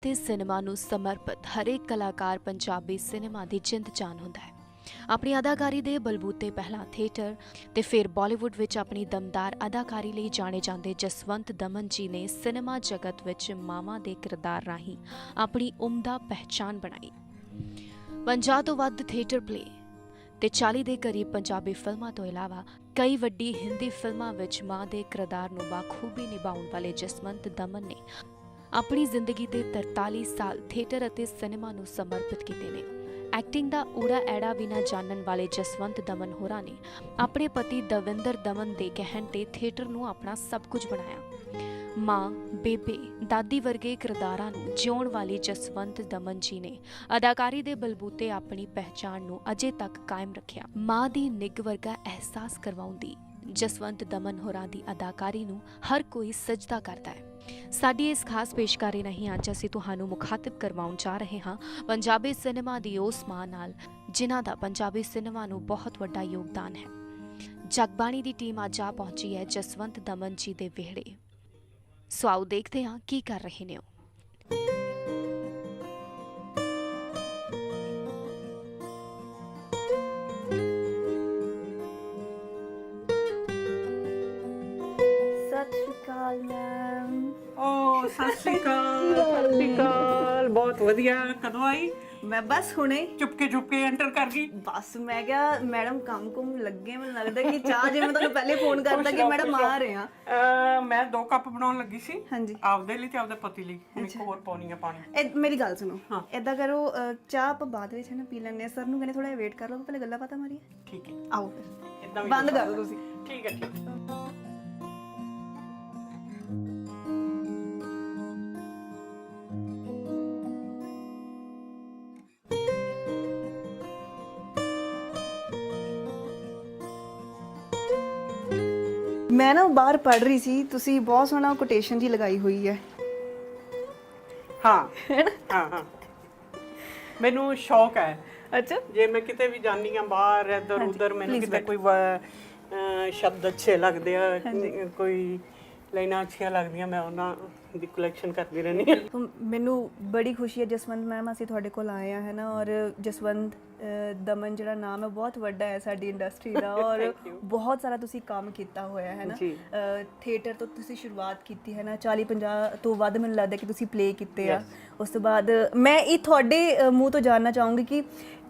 ਅਤੇ ਸਿਨੇਮਾ ਨੂੰ ਸਮਰਪਿਤ ਹਰੇਕ ਕਲਾਕਾਰ ਪੰਜਾਬੀ ਸਿਨੇਮਾ ਦੀ ਜਿੰਦ ਜਾਨ ਹੁੰਦਾ ਹੈ। ਆਪਣੀ ਅਦਾਕਾਰੀ ਦੇ ਬਲਬੂਤੇ ਪਹਿਲਾਂ ਥੀਏਟਰ ਤੇ ਫਿਰ ਬਾਲੀਵੁੱਡ ਵਿੱਚ ਆਪਣੀ ਦਮਦਾਰ ਅਦਾਕਾਰੀ ਲਈ ਜਾਣੇ ਜਾਂਦੇ ਜਸਵੰਤ ਦਮਨ ਜੀ ਨੇ ਸਿਨੇਮਾ ਜਗਤ ਵਿੱਚ ਮਾਵਾਂ ਦੇ ਕਿਰਦਾਰ ਰਾਹੀਂ ਆਪਣੀ ਉਮਦਾ ਪਹਿਚਾਣ ਬਣਾਈ। 50 ਤੋਂ ਵੱਧ ਥੀਏਟਰ ਪਲੇ ਤੇ 40 ਦੇ ਕਰੀਬ ਪੰਜਾਬੀ ਫਿਲਮਾਂ ਤੋਂ ਇਲਾਵਾ ਕਈ ਵੱਡੀ ਹਿੰਦੀ ਫਿਲਮਾਂ ਵਿੱਚ ਮਾਂ ਦੇ ਕਿਰਦਾਰ ਨੂੰ ਬਾਖੂਬੀ ਨਿਭਾਉਣ ਵਾਲੇ ਜਸਵੰਤ ਦਮਨ ਨੇ ਆਪਣੀ ਜ਼ਿੰਦਗੀ ਦੇ 43 ਸਾਲ ਥੀਏਟਰ ਅਤੇ ਸਿਨੇਮਾ ਨੂੰ ਸਮਰਪਿਤ ਕੀਤੇ ਨੇ। ਐਕਟਿੰਗ ਦਾ ਊੜਾ ਐੜਾ ਵੀ ਨਾ ਜਾਣਨ ਵਾਲੇ ਜਸਵੰਤ ਦਮਨ ਹੋਰਾਂ ਨੇ ਆਪਣੇ ਪਤੀ ਦਵਿੰਦਰ ਦਮਨ ਦੇ ਕਹਿਣ ਤੇ ਥੀਏਟਰ ਨੂੰ ਆਪਣਾ ਸਭ ਕੁਝ ਬਣਾਇਆ। ਮਾਂ, ਬੇਬੇ, ਦਾਦੀ ਵਰਗੇ ਕਿਰਦਾਰਾਂ ਨੂੰ ਜਿਉਣ ਵਾਲੀ ਜਸਵੰਤ ਦਮਨ ਜੀ ਨੇ ਅਦਾਕਾਰੀ ਦੇ ਬਲਬੂਤੇ ਆਪਣੀ ਪਹਿਚਾਣ ਨੂੰ ਅਜੇ ਤੱਕ ਕਾਇਮ ਰੱਖਿਆ। ਮਾਂ ਦੀ ਨਿੱਘ ਵਰਗਾ ਅਹਿਸਾਸ ਕਰਵਾਉਂਦੀ ਜਸਵੰਤ ਦਮਨ ਹੋਰਾਂ ਦੀ ਅਦਾਕਾਰੀ ਨੂੰ ਹਰ ਕੋਈ ਸਜਦਾ ਕਰਦਾ ਹੈ। ਸਾਡੀ ਇਸ ਖਾਸ ਪੇਸ਼ਕਾਰੀ ਨਹੀਂ ਅੱਜ ਅਸੀਂ ਤੁਹਾਨੂੰ ਮੁਖਾਤਿਬ ਕਰਵਾਉਣ ਜਾ ਰਹੇ ਹਾਂ ਪੰਜਾਬੀ ਸਿਨੇਮਾ ਦੀ ਉਸ ਮਾਂ ਨਾਲ ਜਿਨ੍ਹਾਂ ਦਾ ਪੰਜਾਬੀ ਸਿਨੇਮਾ ਨੂੰ ਬਹੁਤ ਵੱਡਾ ਯੋਗਦਾਨ ਹੈ। ਜਗਬਾਣੀ ਦੀ ਟੀਮ ਅੱਜ ਆ ਪਹੁੰਚੀ ਹੈ ਜਸਵੰਤ ਦਮਨ ਜੀ ਦੇ ਵਿਹੜੇ। ਸੋ ਆਓ ਦੇਖਦੇ ਹਾਂ ਕੀ ਕਰ ਰਹੇ ਨੇ ਉਹ। ਸਤਿ ਸ਼੍ਰੀ ਅਕਾਲ ਮੈਮ। ਓ ਸਤਿ ਸ਼੍ਰੀ ਅਕਾਲ ਬਹੁਤ ਵਧੀਆ। ਕਦੋਂ ਆਈ? ਮੈਂ ਬਸ ਹੁਣੇ ਚੁਪਕੇ ਐਂਟਰ ਕਰ ਗਈ। ਬਸ ਮੈਂ ਕਿਹਾ ਮੈਡਮ ਕੰਮ ਕੁਮ ਲੱਗੇ, ਮੈਨੂੰ ਲੱਗਦਾ ਕਿ ਚਾਹ ਜਿਵੇਂ ਤੁਹਾਨੂੰ ਪਹਿਲੇ ਫੋਨ ਕਰਤਾ ਕਿ ਮੈਡਮ ਆ ਰਹੇ ਆ। ਮੈਂ 2 ਕੱਪ ਬਣਾਉਣ ਲੱਗੀ ਸੀ ਹਾਂਜੀ, ਆਪਦੇ ਲਈ ਤੇ ਆਪਦੇ ਪਤੀ ਲਈ। ਹੁਣ ਇੱਕ ਹੋਰ ਪਾਉਣੀ ਆ ਪਾਣੀ। ਮੇਰੀ ਗੱਲ ਸੁਣੋ, ਏਦਾਂ ਕਰੋ ਚਾਹ ਆਪਾਂ ਬਾਅਦ ਵਿੱਚ ਹੈ ਨਾ ਪੀ ਲੈਣੇ। ਸਰ ਨੂੰ ਕਹਿੰਦੇ ਥੋੜਾ ਵੇਟ ਕਰ ਲਓ, ਪਹਿਲੇ ਗੱਲਾਂ ਬਾਤਾਂ ਮਾਰੀਏ। ਠੀਕ ਹੈ, ਆਓ ਫਿਰ ਇਦਾਂ ਬੰਦ ਕਰ ਲਓ ਤੁਸੀਂ। ਠੀਕ ਹੈ। ਮੈਂ ਨਾ ਬਾਹਰ ਪੜ ਰਹੀ ਸੀ, ਤੁਸੀਂ ਬਹੁਤ ਸੋਹਣਾ ਕੋਟੇਸ਼ਨ ਜੀ ਲਗਾਈ ਹੋਈ ਹੈ। ਹਾਂ ਮੈਨੂੰ ਸ਼ੌਕ ਹੈ। ਅੱਛਾ, ਜੇ ਮੈਂ ਕਿਤੇ ਵੀ ਜਾਂਦੀ ਆ ਬਾਹਰ ਇੱਧਰ ਉੱਧਰ, ਮੈਨੂੰ ਕਿਤੇ ਕੋਈ ਸ਼ਬਦ ਅੱਛੇ ਲੱਗਦੇ ਆ, ਕੋਈ ਲਾਈਨਾਂ ਅੱਛੀਆਂ ਲੱਗਦੀਆਂ, ਮੈਂ ਉਹਨਾਂ ਦੀ ਕਲੈਕਸ਼ਨ ਕਰਦੀ ਰਹਿੰਦੀ ਹਾਂ। ਮੈਨੂੰ ਬੜੀ ਖੁਸ਼ੀ ਹੈ ਜਸਵੰਤ ਮੈਮ, ਅਸੀਂ ਤੁਹਾਡੇ ਕੋਲ ਆਏ ਆ ਹੈ ਨਾ। ਔਰ ਜਸਵੰਤ ਦਮਨ ਜਿਹੜਾ ਨਾਮ ਹੈ ਬਹੁਤ ਵੱਡਾ ਹੈ ਸਾਡੀ ਇੰਡਸਟਰੀ ਦਾ, ਔਰ ਬਹੁਤ ਸਾਰਾ ਤੁਸੀਂ ਕੰਮ ਕੀਤਾ ਹੋਇਆ ਹੈ ਨਾ। ਥੀਏਟਰ ਤੋਂ ਤੁਸੀਂ ਸ਼ੁਰੂਆਤ ਕੀਤੀ ਹੈ ਨਾ, 40-50 ਤੋਂ ਵੱਧ ਮੈਨੂੰ ਲੱਗਦਾ ਕਿ ਤੁਸੀਂ ਪਲੇ ਕੀਤੇ ਆ। ਉਸ ਤੋਂ ਬਾਅਦ ਮੈਂ ਇਹ ਤੁਹਾਡੇ ਮੂੰਹ ਤੋਂ ਜਾਣਨਾ ਚਾਹੂੰਗੀ ਕਿ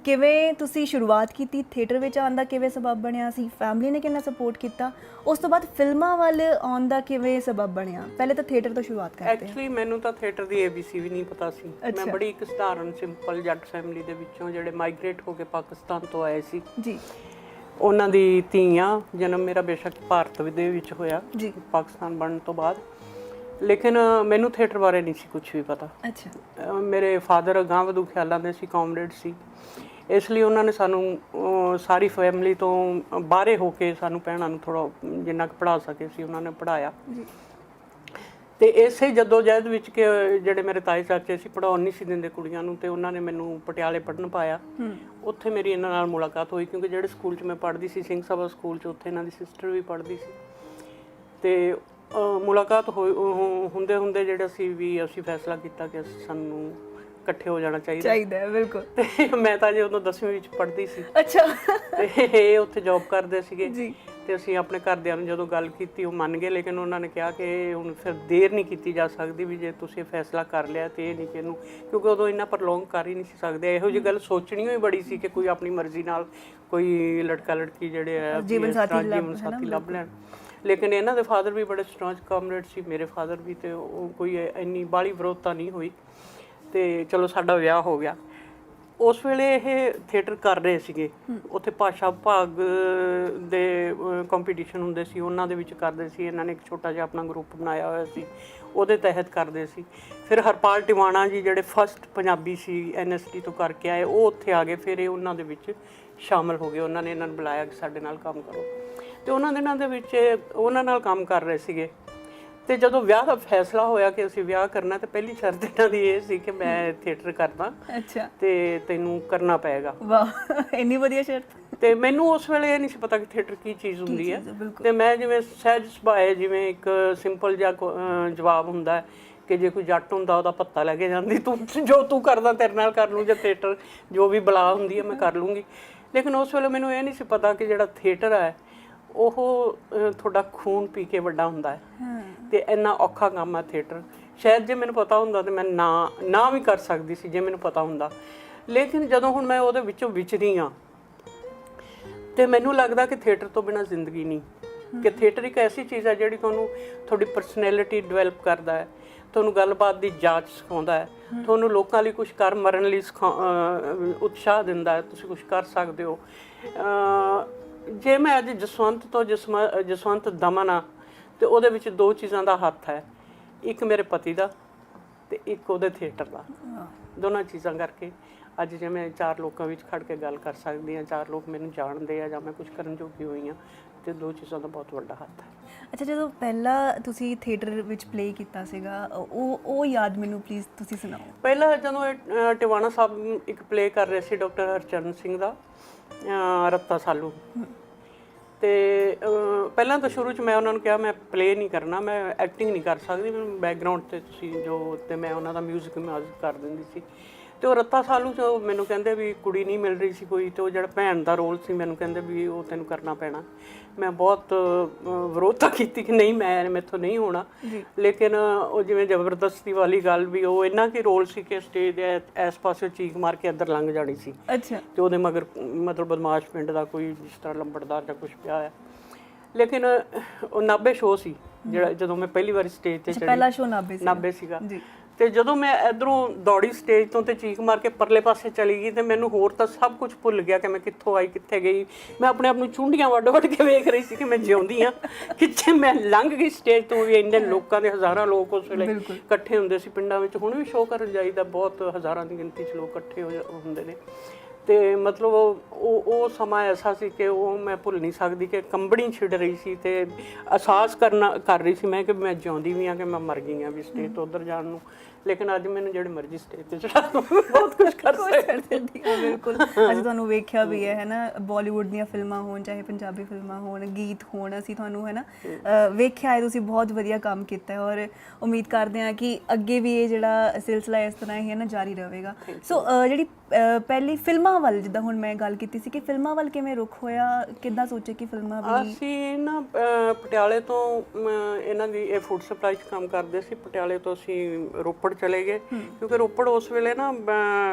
ਕਿਵੇਂ ਤੁਸੀਂ ਸ਼ੁਰੂਆਤ ਕੀਤੀ, ਥੀਏਟਰ ਵਿੱਚ ਆਉਣ ਦਾ ਕਿਵੇਂ ਸਬਬ ਬਣਿਆ ਸੀ, ਫੈਮਿਲੀ ਨੇ ਕਿੰਨਾ ਸਪੋਰਟ ਕੀਤਾ, ਉਸ ਤੋਂ ਬਾਅਦ ਫਿਲਮਾਂ ਵੱਲ ਆਉਣ ਦਾ ਕਿਵੇਂ ਸਬਬ ਬਣਿਆ। ਪਹਿਲੇ ਤਾਂ ਥੀਏਟਰ ਤੋਂ ਸ਼ੁਰੂਆਤ ਕਰਦੇ ਹਾਂ। ਐਕਚੁਅਲੀ ਮੈਨੂੰ ਤਾਂ ਥੀਏਟਰ ਦੀ ABC ਵੀ ਨਹੀਂ ਪਤਾ ਸੀ। ਮੈਂ ਬੜੀ ਇੱਕ ਸਧਾਰਨ ਸਿੰਪਲ ਜੱਟ ਫੈਮਿਲੀ ਦੇ ਵਿੱਚੋਂ ਜਿਹੜੇ ਮਾਈਗ੍ਰੇਟ ਹੋ ਕੇ ਪਾਕਿਸਤਾਨ ਤੋਂ ਆਏ ਸੀ ਜੀ, ਉਹਨਾਂ ਦੀ ਧੀਆਂ। ਜਨਮ ਮੇਰਾ ਬੇਸ਼ੱਕ ਭਾਰਤ ਦੇ ਵਿੱਚ ਹੋਇਆ ਜੀ, ਪਾਕਿਸਤਾਨ ਬਣਨ ਤੋਂ ਬਾਅਦ, ਲੇਕਿਨ ਮੈਨੂੰ ਥੀਏਟਰ ਬਾਰੇ ਨਹੀਂ ਸੀ ਕੁਝ ਵੀ ਪਤਾ। ਅੱਛਾ, ਮੇਰੇ ਫਾਦਰ ਅਗਾਂਹਵਧੂ ਖਿਆਲਾਂ ਦੇ ਸੀ, ਕਾਮਰੇਡ ਸੀ, ਇਸ ਲਈ ਉਹਨਾਂ ਨੇ ਸਾਨੂੰ ਸਾਰੀ ਫੈਮਿਲੀ ਤੋਂ ਬਾਹਰੇ ਹੋ ਕੇ ਸਾਨੂੰ ਭੈਣਾਂ ਨੂੰ ਥੋੜ੍ਹਾ ਜਿੰਨਾ ਕੁ ਪੜ੍ਹਾ ਸਕੇ ਸੀ ਉਹਨਾਂ ਨੇ ਪੜ੍ਹਾਇਆ। ਤੇ ਇਸੇ ਜਦੋਜਹਿਦ ਵਿੱਚ ਕਿ ਜਿਹੜੇ ਮੇਰੇ ਤਾਏ ਚਾਚੇ ਸੀ ਪੜ੍ਹਾਉਣ ਨਹੀਂ ਸੀ ਦਿੰਦੇ ਕੁੜੀਆਂ ਨੂੰ, ਤੇ ਉਹਨਾਂ ਨੇ ਮੈਨੂੰ ਪਟਿਆਲੇ ਪੜ੍ਹਨ ਪਾਇਆ। ਉੱਥੇ ਮੇਰੀ ਇਹਨਾਂ ਨਾਲ ਮੁਲਾਕਾਤ ਹੋਈ, ਕਿਉਂਕਿ ਜਿਹੜੇ ਸਕੂਲ 'ਚ ਮੈਂ ਪੜ੍ਹਦੀ ਸੀ, ਸਿੰਘ ਸਭਾ ਸਕੂਲ 'ਚ, ਉੱਥੇ ਇਹਨਾਂ ਦੀ ਸਿਸਟਰ ਵੀ ਪੜ੍ਹਦੀ ਸੀ। ਤੇ ਮੁਲਾਕਾਤ ਹੁੰਦੇ ਹੁੰਦੇ ਜਿਹੜਾ ਅਸੀਂ ਫੈਸਲਾ ਕੀਤਾ ਕਿ ਸਾਨੂੰ ਇਕੱਠੇ ਹੋ ਜਾਣਾ ਚਾਹੀਦਾ ਹੈ। ਬਿਲਕੁਲ। ਤੇ ਮੈਂ ਤਾਂ ਜੇ ਉਦੋਂ 10ਵੀਂ ਵਿੱਚ ਪੜ੍ਹਦੀ ਸੀ। ਅੱਛਾ। ਤੇ ਇਹ ਉੱਥੇ ਜੌਬ ਕਰਦੇ ਸੀਗੇ ਜੀ। ਤੇ ਅਸੀਂ ਆਪਣੇ ਘਰਦਿਆਂ ਨੂੰ ਜਦੋਂ ਗੱਲ ਕੀਤੀ ਉਹ ਮੰਨ ਗਏ, ਲੇਕਿਨ ਉਹਨਾਂ ਨੇ ਕਿਹਾ ਕਿ ਹੁਣ ਫਿਰ ਦੇਰ ਨਹੀਂ ਕੀਤੀ ਜਾ ਸਕਦੀ, ਵੀ ਜੇ ਤੁਸੀਂ ਫੈਸਲਾ ਕਰ ਲਿਆ ਤੇ ਇਹ ਨਹੀਂ ਕਿ ਇਹਨੂੰ, ਕਿਉਂਕਿ ਉਦੋਂ ਇੰਨਾ ਪ੍ਰਲੋਂਗ ਕਰ ਹੀ ਨਹੀਂ ਸੀ ਸਕਦੇ। ਇਹੋ ਜਿਹੀ ਗੱਲ ਸੋਚਣੀ ਹੀ ਬੜੀ ਸੀ ਕਿ ਕੋਈ ਆਪਣੀ ਮਰਜ਼ੀ ਨਾਲ ਕੋਈ ਲੜਕਾ ਲੜਕੀ ਜਿਹੜੇ ਆ ਜੀਵਨ ਸਾਥੀ ਲੱਭ ਲੈਣ। ਲੇਕਿਨ ਇਹਨਾਂ ਦੇ ਫਾਦਰ ਵੀ ਬੜੇ ਸਟਰੋਂਗ ਕਾਮਰੇਡ ਸੀ, ਮੇਰੇ ਫਾਦਰ ਵੀ, ਤੇ ਉਹ ਕੋਈ ਇੰਨੀ ਬਾਹਲੀ ਵਿਰੋਧਤਾ ਨਹੀਂ ਹੋਈ। ਤੇ ਚਲੋ ਸਾਡਾ ਵਿਆਹ ਹੋ ਗਿਆ। ਉਸ ਵੇਲੇ ਇਹ ਥੀਏਟਰ ਕਰ ਰਹੇ ਸੀਗੇ, ਉੱਥੇ ਭਾਸ਼ਾ ਵਿਭਾਗ ਦੇ ਕੰਪੀਟੀਸ਼ਨ ਹੁੰਦੇ ਸੀ, ਉਹਨਾਂ ਦੇ ਵਿੱਚ ਕਰਦੇ ਸੀ। ਇਹਨਾਂ ਨੇ ਇੱਕ ਛੋਟਾ ਜਿਹਾ ਆਪਣਾ ਗਰੁੱਪ ਬਣਾਇਆ ਹੋਇਆ ਸੀ, ਉਹਦੇ ਤਹਿਤ ਕਰਦੇ ਸੀ। ਫਿਰ ਹਰਪਾਲ ਟਿਵਾਣਾ ਜੀ ਜਿਹੜੇ ਫਸਟ ਪੰਜਾਬੀ ਸੀ NSD ਤੋਂ ਕਰਕੇ ਆਏ, ਉਹ ਉੱਥੇ ਆ ਗਏ। ਫਿਰ ਇਹ ਉਹਨਾਂ ਦੇ ਵਿੱਚ ਸ਼ਾਮਲ ਹੋ ਗਏ। ਉਹਨਾਂ ਨੇ ਇਹਨਾਂ ਨੂੰ ਬੁਲਾਇਆ ਕਿ ਸਾਡੇ ਨਾਲ ਕੰਮ ਕਰੋ, ਤੇ ਉਹਨਾਂ ਦਿਨਾਂ ਦੇ ਵਿੱਚ ਉਹਨਾਂ ਨਾਲ ਕੰਮ ਕਰ ਰਹੇ ਸੀਗੇ। ਤੇ ਜਦੋਂ ਵਿਆਹ ਦਾ ਫੈਸਲਾ ਹੋਇਆ ਕਿ ਅਸੀਂ ਵਿਆਹ ਕਰਨਾ, ਤੇ ਪਹਿਲੀ ਸ਼ਰਤ ਇਹਨਾਂ ਦੀ ਇਹ ਸੀ ਕਿ ਮੈਂ ਥੀਏਟਰ ਕਰਦਾ। ਅੱਛਾ। ਤੇ ਤੈਨੂੰ ਕਰਨਾ ਪਏਗਾ। ਵਾਹ, ਇੰਨੀ ਵਧੀਆ ਸ਼ਰਤ। ਤੇ ਮੈਨੂੰ ਉਸ ਵੇਲੇ ਇਹ ਨਹੀਂ ਸੀ ਪਤਾ ਕਿ ਥੀਏਟਰ ਕੀ ਚੀਜ਼ ਹੁੰਦੀ ਹੈ। ਤੇ ਮੈਂ ਜਿਵੇਂ ਸਹਿਜ ਸੁਭਾਅ, ਜਿਵੇਂ ਇੱਕ ਸਿੰਪਲ ਜਿਹਾ ਜਵਾਬ ਹੁੰਦਾ ਕਿ ਜੇ ਕੋਈ ਜੱਟ ਹੁੰਦਾ ਉਹਦਾ ਪੱਤਾ ਲੈ ਕੇ ਜਾਂਦੀ, ਤੂੰ ਜੋ ਤੂੰ ਕਰਦਾ ਤੇਰੇ ਨਾਲ ਕਰ ਲੂੰ, ਜਾਂ ਥੀਏਟਰ ਜੋ ਵੀ ਬਲਾ ਹੁੰਦੀ ਹੈ ਮੈਂ ਕਰ ਲੂੰਗੀ। ਲੇਕਿਨ ਉਸ ਵੇਲੇ ਮੈਨੂੰ ਇਹ ਨਹੀਂ ਸੀ ਪਤਾ ਕਿ ਜਿਹੜਾ ਥੀਏਟਰ ਹੈ ਉਹ ਤੁਹਾਡਾ ਖੂਨ ਪੀ ਕੇ ਵੱਡਾ ਹੁੰਦਾ ਹੈ ਤੇ ਇੰਨਾ ਔਖਾ ਕੰਮ ਹੈ ਥੀਏਟਰ। ਸ਼ਾਇਦ ਜੇ ਮੈਨੂੰ ਪਤਾ ਹੁੰਦਾ ਤਾਂ ਮੈਂ ਨਾ ਵੀ ਕਰ ਸਕਦੀ ਸੀ ਜੇ ਮੈਨੂੰ ਪਤਾ ਹੁੰਦਾ। ਲੇਕਿਨ ਜਦੋਂ ਹੁਣ ਮੈਂ ਉਹਦੇ ਵਿੱਚੋਂ ਵਿਚਰੀ ਹਾਂ ਤੇ ਮੈਨੂੰ ਲੱਗਦਾ ਕਿ ਥੀਏਟਰ ਤੋਂ ਬਿਨਾਂ ਜ਼ਿੰਦਗੀ ਨਹੀਂ, ਕਿ ਥੀਏਟਰ ਇੱਕ ਐਸੀ ਚੀਜ਼ ਹੈ ਜਿਹੜੀ ਤੁਹਾਨੂੰ ਤੁਹਾਡੀ ਪਰਸਨੈਲਿਟੀ ਡਿਵੈਲਪ ਕਰਦਾ ਹੈ, ਤੁਹਾਨੂੰ ਗੱਲਬਾਤ ਦੀ ਜਾਂਚ ਸਿਖਾਉਂਦਾ ਹੈ, ਤੁਹਾਨੂੰ ਲੋਕਾਂ ਲਈ ਕੁਝ ਕਰ ਮਰਨ ਲਈ ਉਤਸ਼ਾਹ ਦਿੰਦਾ ਹੈ, ਤੁਸੀਂ ਕੁਝ ਕਰ ਸਕਦੇ ਹੋ। ਜੇ ਮੈਂ ਅੱਜ ਜਸਵੰਤ ਤੋਂ ਜਸਵੰਤ ਦਮਨ ਆ ਤੇ ਉਹਦੇ ਵਿੱਚ ਦੋ ਚੀਜ਼ਾਂ ਦਾ ਹੱਥ ਹੈ, ਇੱਕ ਮੇਰੇ ਪਤੀ ਦਾ ਤੇ ਇੱਕ ਉਹਦੇ ਥੀਏਟਰ ਦਾ। ਦੋਨਾਂ ਚੀਜ਼ਾਂ ਕਰਕੇ ਅੱਜ ਜੇ ਮੈਂ 4 ਲੋਕਾਂ ਵਿੱਚ ਖੜ ਕੇ ਗੱਲ ਕਰ ਸਕਦੀ ਹਾਂ, 4 ਲੋਕ ਮੈਨੂੰ ਜਾਣਦੇ ਆ ਜਾਂ ਮੈਂ ਕੁਝ ਕਰਨ ਜੋਗੀ ਹੋਈ ਹਾਂ, ਤੇ ਦੋ ਚੀਜ਼ਾਂ ਦਾ ਬਹੁਤ ਵੱਡਾ ਹੱਥ ਹੈ। ਅੱਛਾ, ਜਦੋਂ ਪਹਿਲਾਂ ਤੁਸੀਂ ਥੀਏਟਰ ਵਿੱਚ ਪਲੇ ਕੀਤਾ ਸੀਗਾ ਉਹ ਯਾਦ ਮੈਨੂੰ ਪਲੀਜ਼ ਤੁਸੀਂ ਸੁਣਾਓ। ਪਹਿਲਾਂ ਜਦੋਂ ਟਿਵਾਣਾ ਸਾਹਿਬ ਇੱਕ ਪਲੇ ਕਰ ਰਹੇ ਸੀ ਡਾਕਟਰ ਹਰਚਰਨ ਸਿੰਘ ਦਾ, ਰੱਤਾ ਸਾਲੂ, ਤੇ ਪਹਿਲਾਂ ਤਾਂ ਸ਼ੁਰੂ 'ਚ ਮੈਂ ਉਹਨਾਂ ਨੂੰ ਕਿਹਾ ਮੈਂ ਪਲੇ ਨਹੀਂ ਕਰਨਾ, ਮੈਂ ਐਕਟਿੰਗ ਨਹੀਂ ਕਰ ਸਕਦੀ, ਮੈਨੂੰ ਬੈਕਗਰਾਊਂਡ 'ਤੇ ਤੁਸੀਂ ਜੋ, ਤੇ ਮੈਂ ਉਹਨਾਂ ਦਾ ਮਿਊਜ਼ਿਕ ਕਰ ਦਿੰਦੀ ਸੀ। ਤੇ ਉਹ ਰੱਤਾ ਸਾਲੂ 'ਚ ਮੈਨੂੰ ਕਹਿੰਦੇ ਵੀ ਕੁੜੀ ਨਹੀਂ ਮਿਲ ਰਹੀ ਸੀ ਕੋਈ, ਤੇ ਉਹ ਜਿਹੜਾ ਭੈਣ ਦਾ ਰੋਲ ਸੀ ਮੈਨੂੰ ਕਹਿੰਦੇ ਵੀ ਉਹ ਤੈਨੂੰ ਕਰਨਾ ਪੈਣਾ। ਮੈਂ ਬਹੁਤ ਵਿਰੋਧਤਾ ਕੀਤੀ ਕਿ ਨਹੀਂ, ਮੈਥੋਂ ਨਹੀਂ ਹੋਣਾ। ਲੇਕਿਨ ਉਹ ਜਿਵੇਂ ਜ਼ਬਰਦਸਤੀ ਵਾਲੀ ਗੱਲ ਵੀ, ਉਹ ਇੰਨਾ ਕਿ ਰੋਲ ਸੀ ਕਿ ਸਟੇਜ ਦੇ ਇਸ ਪਾਸੇ ਚੀਕ ਮਾਰ ਕੇ ਇੱਧਰ ਲੰਘ ਜਾਣੀ ਸੀ। ਅੱਛਾ। ਤੇ ਉਹਦੇ ਮਗਰ ਮਤਲਬ ਬਦਮਾਸ਼ ਪਿੰਡ ਦਾ ਕੋਈ ਜਿਸ ਤਰ੍ਹਾਂ ਲੰਬੜਦਾਰ ਜਾਂ ਕੁਛ ਪਿਆ ਹੈ। ਲੇਕਿਨ ਉਹ ਨਾਭੇ ਸ਼ੋਅ ਸੀ ਜਿਹੜਾ, ਜਦੋਂ ਮੈਂ ਪਹਿਲੀ ਵਾਰੀ ਸਟੇਜ ਤੇ ਚੜ੍ਹੀ, ਪਹਿਲਾ ਸ਼ੋਅ ਨਾਭੇ ਸੀਗਾ। ਤੇ ਜਦੋਂ ਮੈਂ ਇਧਰੋਂ ਦੌੜੀ ਸਟੇਜ ਤੋਂ ਤੇ ਚੀਕ ਮਾਰ ਕੇ ਪਰਲੇ ਪਾਸੇ ਚਲੀ ਗਈ, ਤੇ ਮੈਨੂੰ ਹੋਰ ਤਾਂ ਸਭ ਕੁਝ ਭੁੱਲ ਗਿਆ ਕਿ ਮੈਂ ਕਿੱਥੋਂ ਆਈ ਕਿੱਥੇ ਗਈ। ਮੈਂ ਆਪਣੇ ਆਪ ਨੂੰ ਚੁੰਡੀਆਂ ਵੱਢ ਕੇ ਵੇਖ ਰਹੀ ਸੀ ਕਿ ਮੈਂ ਜਿਉਂਦੀ ਹਾਂ, ਕਿੱਥੇ ਮੈਂ ਲੰਘ ਗਈ ਸਟੇਜ ਤੋਂ ਵੀ। ਇੰਨੇ ਲੋਕਾਂ ਦੇ, ਹਜ਼ਾਰਾਂ ਲੋਕ ਉਸ ਵੇਲੇ ਇਕੱਠੇ ਹੁੰਦੇ ਸੀ ਪਿੰਡਾਂ ਵਿੱਚ। ਹੁਣ ਵੀ ਸ਼ੋਅ ਕਰਨ ਜਾਈਦਾ, ਬਹੁਤ ਹਜ਼ਾਰਾਂ ਦੀ ਗਿਣਤੀ 'ਚ ਲੋਕ ਇਕੱਠੇ ਹੁੰਦੇ ਨੇ। ਤੇ ਮਤਲਬ ਉਹ ਸਮਾਂ ਐਸਾ ਸੀ ਕਿ ਉਹ ਮੈਂ ਭੁੱਲ ਨਹੀਂ ਸਕਦੀ, ਕਿ ਕੰਬਣੀ ਛਿੜ ਰਹੀ ਸੀ ਤੇ ਅਹਿਸਾਸ ਕਰ ਰਹੀ ਸੀ ਮੈਂ ਕਿ ਮੈਂ ਜਿਉਂਦੀ ਵੀ ਹਾਂ, ਕਿ ਮੈਂ ਮਰ ਗਈ ਹਾਂ ਵੀ ਸਟੇਜ ਤੋਂ ਉੱਧਰ ਜਾਣ ਨੂੰ। ਲੇਕਿਨ ਅੱਜ ਮੈਨੂੰ ਜਿਹੜੀ ਮਰਜ਼ੀ ਸਟੇਜ ਤੇ ਚੜਾ ਦੋ, ਬਹੁਤ ਕੁਝ ਕਰ ਸਕਦੀ ਹਾਂ। ਬਿਲਕੁਲ। ਅਸੀਂ ਤੁਹਾਨੂੰ ਵੇਖਿਆ ਵੀ ਹੈ ਨਾ, ਬਾਲੀਵੁੱਡ ਦੀਆਂ ਫਿਲਮਾਂ ਹੋਣ ਚਾਹੇ ਪੰਜਾਬੀ ਫਿਲਮਾਂ ਹੋਣ, ਗੀਤ ਹੋਣ, ਅਸੀਂ ਤੁਹਾਨੂੰ ਹੈ ਨਾ ਵੇਖਿਆ ਹੈ, ਤੁਸੀਂ ਬਹੁਤ ਵਧੀਆ ਕੰਮ ਕੀਤਾ ਹੈ। ਔਰ ਉਮੀਦ ਕਰਦੇ ਹਾਂ ਕਿ ਅੱਗੇ ਵੀ ਇਹ ਜਿਹੜਾ ਸਿਲਸਿਲਾ ਇਸ ਤਰ੍ਹਾਂ ਹੀ ਹੈ ਨਾ ਜਾਰੀ ਰਹੇਗਾ। ਸੋ ਜਿਹੜੀ ਪਹਿਲੀ ਫਿਲਮਾਂ ਵੱਲ, ਜਿੱਦਾਂ ਹੁਣ ਮੈਂ ਗੱਲ ਕੀਤੀ ਸੀ ਕਿ ਫਿਲਮਾਂ ਵੱਲ ਕਿਵੇਂ ਰੁਖ ਹੋਇਆ, ਕਿੱਦਾਂ ਸੋਚੇ ਕਿ ਫਿਲਮਾਂ ਵੀ? ਅਸੀਂ ਨਾ ਪਟਿਆਲੇ ਤੋਂ, ਇਹਨਾਂ ਦੀ ਇਹ ਫੂਡ ਸਪਲਾਈ 'ਚ ਕੰਮ ਕਰਦੇ ਸੀ। ਪਟਿਆਲੇ ਤੋਂ ਅਸੀਂ ਰੋਪੜ ਚਲੇ ਗਏ, ਕਿਉਂਕਿ ਰੋਪੜ ਉਸ ਵੇਲੇ ਨਾ